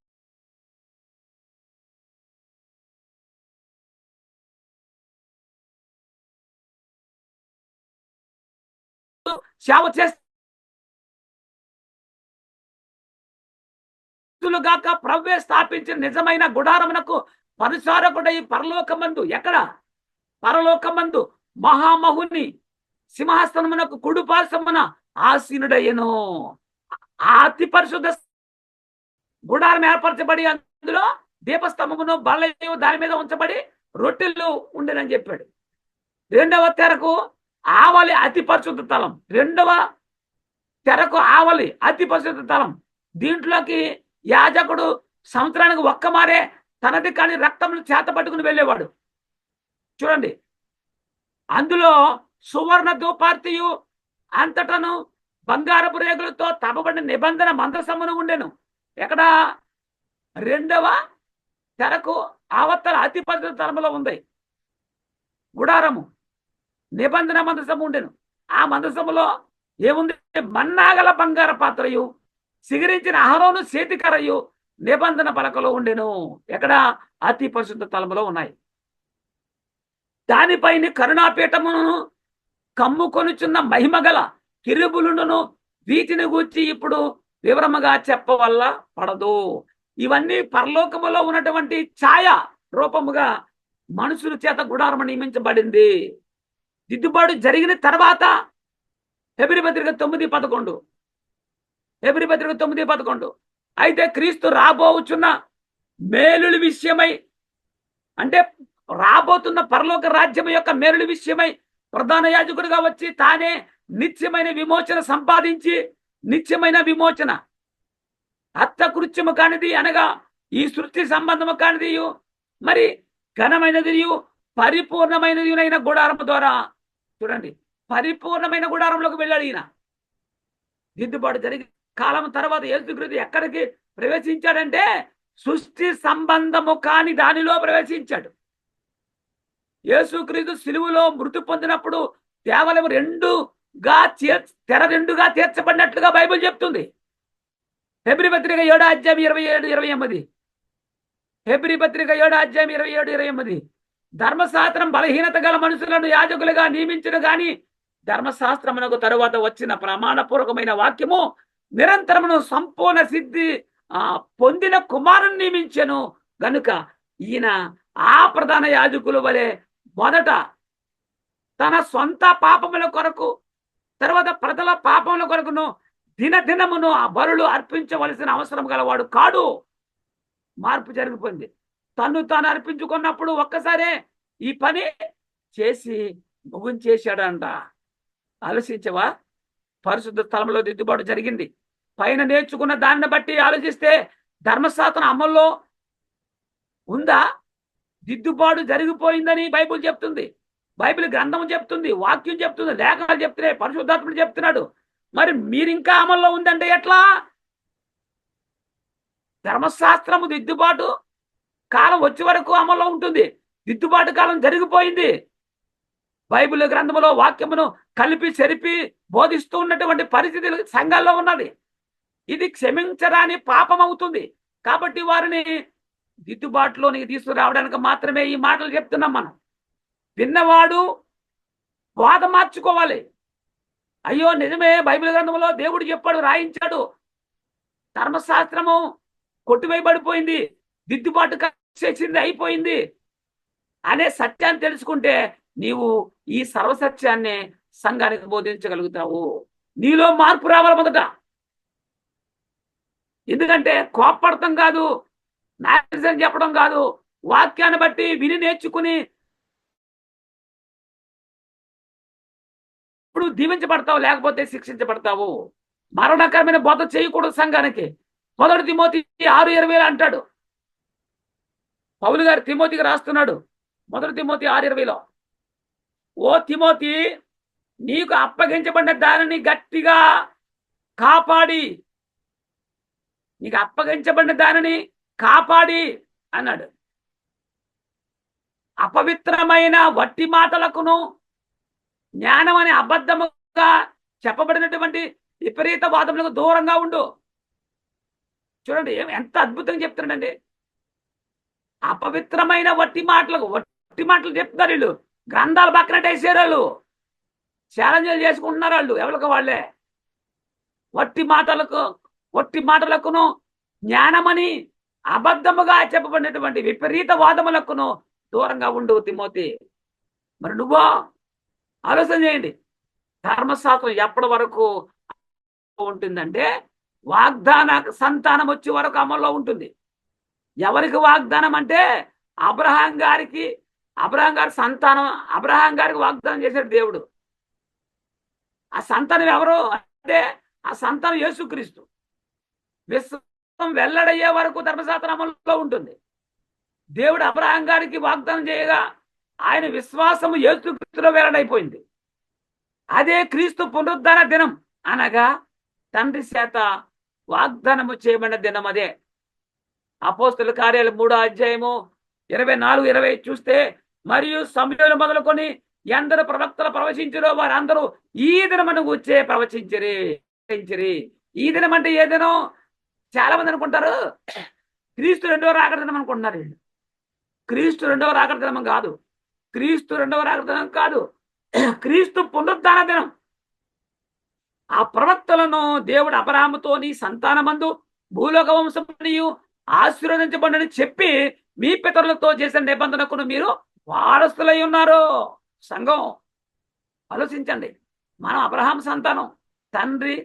సేవ చేస్తుగాక ప్రభువే స్థాపించిన నిజమైన గుడారమునకు పరిచారకుడై పరలోకమందు ఎక్కడ పరలోకమందు మహామహుని సింహాసనమునకు కుడిపార్శ్వమున ఆసీనుడయ్యను. ఆ అతి పరిశుద్ధ గుడారం ఏర్పరచబడి అందులో దీపస్తంభమును బల్లయు దాని మీద ఉంచబడి రొట్టెలు ఉండేనని చెప్పాడు. రెండవ తెరకు ఆవలి అతి పరిశుద్ధ తలం, రెండవ తెరకు ఆవలి అతి పరిశుద్ధ తలం. దీంట్లోకి యాజకుడు సంవత్సరానికి ఒక్క మారే తనది కాని రక్తమును చేత పట్టుకుని వెళ్ళేవాడు. చూడండి, అందులో సువర్ణ ధూపార్తియు అంతటను బంగారపు రేగులతో తపబడిన నిబంధన మందసమును ఉండెను. ఎక్కడ రెండవ తెరకు ఆవత్తల అతి పరిశుద్ధ తలములో ఉంది గుడారము, నిబంధన మందసము ఉండెను. ఆ మందసములో ఏముంది? మన్నాగల బంగార పాత్రయు సిగరించిన అహరోను చేతికరయు నిబంధన పలకలో ఉండెను. ఎక్కడ? అతి పరిశుద్ధ తలములో ఉన్నాయి. దానిపైన కరుణాపీఠమును కమ్ముకొనుచున్న మహిమగల కిరుబులను వీటిని గూర్చి ఇప్పుడు వివరముగా చెప్పవల్ల పడదు. ఇవన్నీ పరలోకములో ఉన్నటువంటి ఛాయ రూపముగా మనుషుల చేత గుడారము నియమించబడింది. దిద్దుబాటు జరిగిన తర్వాత హెబ్రీ పత్రిక 9:11, హెబ్రీ పత్రిక 9:11 అయితే క్రీస్తు రాబోచున్న మేలుల విషయమై, అంటే రాబోతున్న పరలోక రాజ్యం యొక్క మేలుల విషయమై ప్రధాన యాజకుడిగా వచ్చి తానే నిత్యమైన విమోచన సంపాదించి, నిత్యమైన విమోచన హత్యకృత్యము కానిది అనగా ఈ సృష్టి సంబంధము కానిది మరి ఘనమైనది పరిపూర్ణమైనది అయిన గుడారము ద్వారా, చూడండి, పరిపూర్ణమైన గుడారంలోకి వెళ్ళాడు ఈయన. దిద్దుబాటు జరిగి కాలం తర్వాత యేసుక్రీస్తు ఎక్కడికి ప్రవేశించాడంటే సృష్టి సంబంధము కాని దానిలో ప్రవేశించాడు. యేసుక్రీస్తు సిలువలో మృతి పొందినప్పుడు దేవాలయం తెర రెండుగా తీర్చబడినట్లుగా బైబిల్ చెప్తుంది. హెబ్రీ పత్రిక 7:27-28, హెబ్రీ పత్రిక 7:27-28 ధర్మశాస్త్రం బలహీనత గల మనుషులను యాజకులుగా నియమించను గాని ధర్మశాస్త్రమునకు తరువాత వచ్చిన ప్రమాణపూర్వకమైన వాక్యము నిరంతరమును సంపూర్ణ సిద్ధి పొందిన కుమారుని నియమించెను గనుక ఈయన ఆ ప్రధాన యాజకుల వలె మొదట తన సొంత పాపముల కొరకు, తర్వాత ప్రజల పాపముల కొరకును దినదినమును ఆ బలులు అర్పించవలసిన అవసరం గలవాడు కాడు. మార్పు జరిగిపోయింది. తాను అర్పించుకున్నప్పుడు ఒక్కసారే ఈ పని చేసి ముగించేశాడంట. ఆలోచించవా? పరిశుద్ధ స్థలంలో దిద్దుబాటు జరిగింది. పైన నేర్చుకున్న దాన్ని బట్టి ఆలోచిస్తే ధర్మశాస్త్రం అమల్లో ఉందా? దిద్దుబాటు జరిగిపోయిందని బైబిల్ చెప్తుంది, బైబిల్ గ్రంథం చెప్తుంది, వాక్యం చెప్తుంది, లేఖనాలు చెప్తున్నాయి, పరిశుద్ధాత్ముడు చెప్తున్నాడు. మరి మీరింకా అమల్లో ఉందంటే ఎట్లా? ధర్మశాస్త్రము దిద్దుబాటు కాలం వచ్చే వరకు అమల్లో ఉంటుంది. దిద్దుబాటు కాలం జరిగిపోయింది. బైబిల్ గ్రంథములో వాక్యమును కలిపి చెరిపి బోధిస్తూ ఉన్నటువంటి పరిస్థితి సంఘాల్లో ఉన్నది. ఇది క్షమించరాని పాపం అవుతుంది. కాబట్టి వారిని దిద్దుబాటులోనికి తీసుకురావడానికి మాత్రమే ఈ మాటలు చెప్తున్నాం. మనం విన్నవాడు బోధ మార్చుకోవాలి. అయ్యో నిజమే, బైబిల్ గ్రంథంలో దేవుడు చెప్పాడు, రాయించాడు, ధర్మశాస్త్రము కొట్టివేయబడిపోయింది, దిద్దుబాటు చేసింది, అయిపోయింది అనే సత్యాన్ని తెలుసుకుంటే నీవు ఈ సర్వసత్యాన్ని సంఘానికి బోధించగలుగుతావు. నీలో మార్పు రావాలి మొదట. ఎందుకంటే కోప్పడటం కాదు, నాయకం చెప్పడం కాదు, వాక్యాన్ని బట్టి విని నేర్చుకుని ఇప్పుడు దీవించబడతావు, లేకపోతే శిక్షించబడతావు. మరణకరమైన బోధ చేయకూడదు సంఘానికి. 1 తిమోతి 6:20 అంటాడు పౌలు గారు, తిమోతికి రాస్తున్నాడు. 1 తిమోతి 6:20, ఓ తిమోతి, నీకు అప్పగించబడిన దానిని గట్టిగా కాపాడి, నీకు అప్పగించబడిన దానిని కాపాడి అన్నాడు. అపవిత్రమైన వట్టి మాటలకును జ్ఞానం అనే అబద్ధముగా చెప్పబడినటువంటి విపరీత వాదములకు దూరంగా ఉండు. చూడండి ఎంత అద్భుతంగా చెప్తున్నాడండి. అపవిత్రమైన వట్టి మాటలు చెప్తున్నారు వీళ్ళు. గ్రంథాలు పక్కన వేసారు వాళ్ళు. ఛాలెంజ్లు చేసుకుంటున్నారు వాళ్ళు ఎవరికి వాళ్ళే. వట్టి మాటలకును జ్ఞానమని అబద్ధముగా చెప్పబడినటువంటి విపరీత వాదములకును దూరంగా ఉండు తిమోతి. మరి నువ్వో ఆలోచన చేయండి. ధర్మశాస్త్రం ఎప్పటి వరకు ఉంటుందంటే వాగ్దాన సంతానం వచ్చే వరకు అమల్లో ఉంటుంది. ఎవరికి వాగ్దానం అంటే అబ్రహాం గారి సంతానం, అబ్రహాం గారికి వాగ్దానం చేశాడు దేవుడు. ఆ సంతానం ఎవరు అంటే ఆ సంతానం యేసుక్రీస్తు. విశ్వం వెల్లడయ్యే వరకు ధర్మశాస్త్రం అమల్లో ఉంటుంది. దేవుడు అబ్రహాం గారికి వాగ్దానం చేయగా ఆయన విశ్వాసము యేసుక్రీస్తులో వెల్లడైపోయింది. అదే క్రీస్తు పునరుద్ధాన దినం అనగా తండ్రి చేత వాగ్దానము చేయబడిన దినం అదే. అపోస్తుల కార్యాలు 3వ అధ్యాయము 24-20 చూస్తే, మరియు సమయంలో మొదలుకొని ఎందరు ప్రవక్తలు ప్రవచించారో వారందరూ ఈ దినమను వచ్చే ప్రవచించిరి. ఈ దినం అంటే ఏ దినం? చాలా మంది అనుకుంటారు క్రీస్తు రెండవ రాకడ దినం అనుకుంటున్నారు. క్రీస్తు రెండవ రాకడ దినం కాదు. క్రీస్తు రెండవ రాకడ దినం కాదు, క్రీస్తు పునరుద్ధాన దినం. ఆ ప్రవక్తలను దేవుడు అబ్రహాముతో నీ సంతానమందు భూలోక వంశమునియు ఆశీర్వదించబడని చెప్పి మీ పితరులతో చేసిన నిబంధనకు మీరు వారసులై ఉన్నారు. సంఘం ఆలోచించండి. మనం అబ్రహాం సంతానం. తండ్రి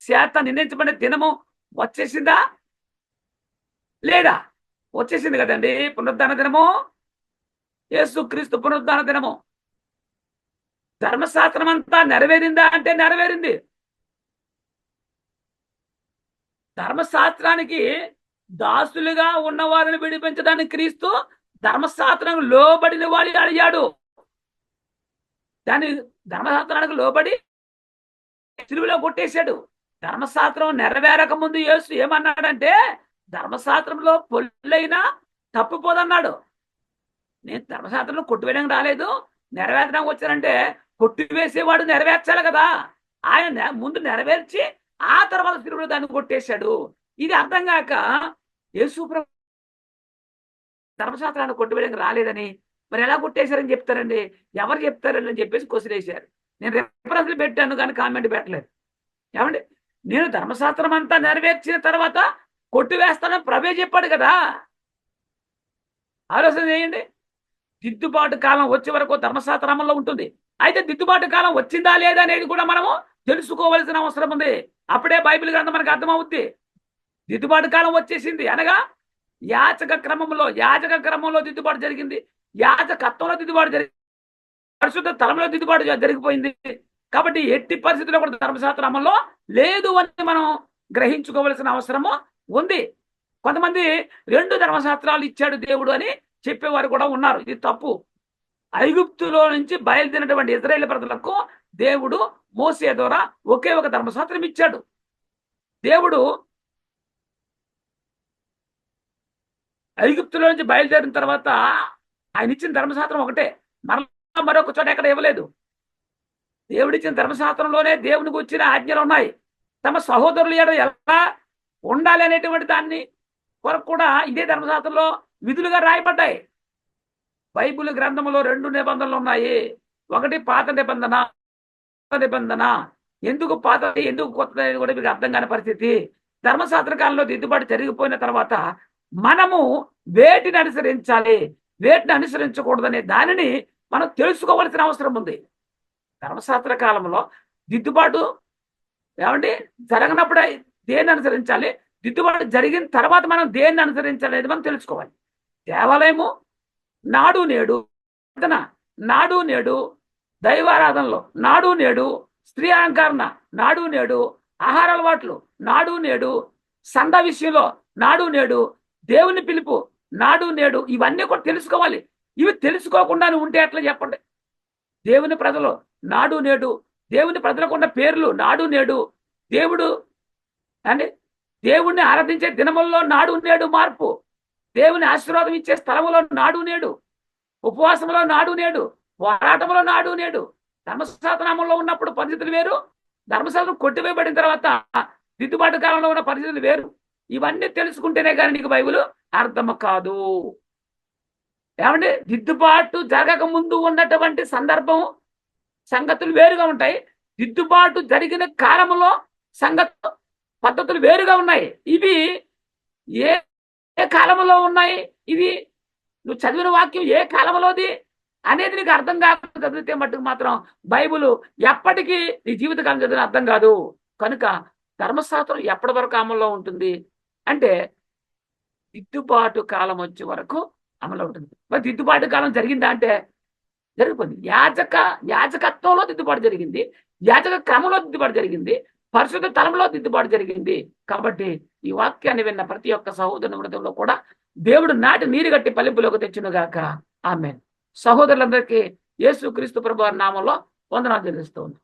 చేత నిర్ణయించబడిన దినము వచ్చేసిందా లేదా? వచ్చేసింది కదండి. పునరుద్ధాన దినము, యేసుక్రీస్తు పునరుద్ధాన దినము. ధర్మశాస్త్రం అంతా నెరవేరిందా అంటే నెరవేరింది. ధర్మశాస్త్రానికి దాసులుగా ఉన్నవారిని విడిపించడానికి క్రీస్తు ధర్మశాస్త్రం లోబడిన వాడిని అడిగాడు. దాని ధర్మశాస్త్రానికి లోబడి సిలువలో కొట్టేశాడు. ధర్మశాస్త్రం నెరవేరక ముందు యేసు ఏమన్నాడంటే ధర్మశాస్త్రంలో పొల్లైనా తప్పిపోదన్నాడు. నేను ధర్మశాస్త్రంలో కొట్టివేయడానికి రాలేదు, నెరవేర్చడానికి వచ్చానంటే కొట్టివేసేవాడు నెరవేర్చాలి కదా. ఆయన ముందు నెరవేర్చి ఆ తర్వాత సిలువలో దాన్ని కొట్టేశాడు. ఇది అర్థం కాక యేసు ధర్మశాస్త్రాన్ని కొట్టివేయడానికి రాలేదని మరి ఎలా కొట్టేశారని చెప్తారండి? ఎవరు చెప్తారని అని చెప్పేసి క్వశ్చన్ వేశారు. నేను రెఫరెన్స్లు పెట్టాను కానీ కామెంట్ పెట్టలేదు. ఏమండి, నేను ధర్మశాస్త్రం అంతా నెరవేర్చిన తర్వాత కొట్టివేస్తానని ప్రభే చెప్పాడు కదా. ఆలోచన చేయండి. దిద్దుబాటు కాలం వచ్చే వరకు ధర్మశాస్త్రం అమల్లో ఉంటుంది. అయితే దిద్దుబాటు కాలం వచ్చిందా లేదా అనేది కూడా మనము తెలుసుకోవాల్సిన అవసరం ఉంది. అప్పుడే బైబిల్ గ్రంథం మనకు అర్థమవుద్ది. దిద్దుబాటు కాలం వచ్చేసింది అనగా యాజక క్రమంలో దిద్దుబాటు జరిగింది. యాజకత్వంలో దిద్దుబాటు జరిగింది. పరిశుద్ధ స్థలంలో దిద్దుబాటు జరిగిపోయింది. కాబట్టి ఎట్టి పరిస్థితుల్లో కూడా ధర్మశాస్త్రం అమల్లో లేదు అని మనం గ్రహించుకోవాల్సిన అవసరము ఉంది. కొంతమంది 2 ధర్మశాస్త్రాలు ఇచ్చాడు దేవుడు అని చెప్పేవారు కూడా ఉన్నారు. ఇది తప్పు. ఐగుప్తులో నుంచి బయలుదేరినటువంటి ఇశ్రాయేలు ప్రజలకు దేవుడు మోసే ద్వారా ఒకే ఒక ధర్మశాస్త్రం ఇచ్చాడు. దేవుడు ఐగుప్తులో నుంచి బయలుదేరిన తర్వాత ఆయన ఇచ్చిన ధర్మశాస్త్రం ఒకటే, మరొక చోట ఎక్కడ ఇవ్వలేదు. దేవుడిచ్చిన ధర్మశాస్త్రంలోనే దేవునికి వచ్చిన ఆజ్ఞలు ఉన్నాయి. తమ సహోదరులు ఎలా ఉండాలి అనేటువంటి దాన్ని కొరకు కూడా ఇదే ధర్మశాస్త్రంలో విధులుగా రాయబడ్డాయి. బైబిల్ గ్రంథంలో 2 నిబంధనలు ఉన్నాయి. ఒకటి పాత నిబంధన. ఎందుకు పాత ఎందుకు కొత్త అనేది కూడా మీకు అర్థం కాని పరిస్థితి. ధర్మశాస్త్ర కాలంలో దిద్దుబాటు జరిగిపోయిన తర్వాత మనము వేటిని అనుసరించాలి, వేటిని అనుసరించకూడదనే దానిని మనం తెలుసుకోవాల్సిన అవసరం ఉంది. ధర్మశాస్త్ర కాలంలో దిద్దుబాటు జరగనప్పుడే దేన్ని అనుసరించాలి, దిద్దుబాటు జరిగిన తర్వాత మనం దేన్ని అనుసరించాలి అనేది మనం తెలుసుకోవాలి. దేవాలయము నాడు నేడు దైవారాధనలో నాడు నేడు, స్త్రీ అలంకరణ నాడు నేడు, ఆహార అలవాట్లు నాడు నేడు, సంఘ విషయంలో నాడు నేడు, దేవుని పిలుపు నాడు నేడు, ఇవన్నీ కూడా తెలుసుకోవాలి. ఇవి తెలుసుకోకుండా ఉంటే ఎట్లా చెప్పండి? దేవుని ప్రజలు నాడు నేడు, దేవుని ప్రజలకు ఉన్న పేర్లు నాడు నేడు, దేవుణ్ణి ఆరాధించే దినముల్లో నాడు నేడు మార్పు, దేవుని ఆశీర్వాదం ఇచ్చే స్థలములో నాడు నేడు, ఉపవాసంలో నాడు నేడు, పోరాటంలో నాడు నేడు. ధర్మశాస్త్రంలో ఉన్నప్పుడు పరిస్థితులు వేరు, ధర్మశాస్త్రం కొట్టివేయబడిన తర్వాత దిద్దుబాటు కాలంలో ఉన్న పరిస్థితులు వేరు. ఇవన్నీ తెలుసుకుంటేనే కానీ నీకు బైబిల్ అర్థం కాదు. దిద్దుబాటు జరగక ముందు ఉన్నటువంటి సందర్భం సంగతులు వేరుగా ఉంటాయి. దిద్దుబాటు జరిగిన కాలంలో సంగతి పద్ధతులు వేరుగా ఉన్నాయి. ఇవి ఏ ఏ కాలంలో ఉన్నాయి? ఇవి నువ్వు చదివిన వాక్యం ఏ కాలంలోది అనేది నీకు అర్థం కాకుండా చదివితే మట్టుకు మాత్రం బైబుల్ ఎప్పటికీ నీ జీవితకాలం చదివిన అర్థం కాదు. కనుక ధర్మశాస్త్రం ఎప్పటి వరకు అమల్లో ఉంటుంది అంటే దిద్దుబాటు కాలం వచ్చే వరకు అమలు ఉంటుంది. మరి దిద్దుబాటు కాలం జరిగిందా అంటే జరిగిపోయింది. యాజకత్వంలో దిద్దుబాటు జరిగింది, యాజక క్రమంలో దిద్దుబాటు జరిగింది, పరిశుద్ధ తలంలో దిద్దుబాటు జరిగింది. కాబట్టి ఈ వాక్యాన్ని విన్న ప్రతి ఒక్క సహోదరుని హృదయంలో కూడా దేవుడు నాటి నీరు గట్టి పలింపులోకి తెచ్చునుగాక. ఆమేన్. సహోదరులందరికీ యేసు క్రీస్తు ప్రభువారి నామంలో వందనాలు చెల్లిస్తూ ఉన్నాను.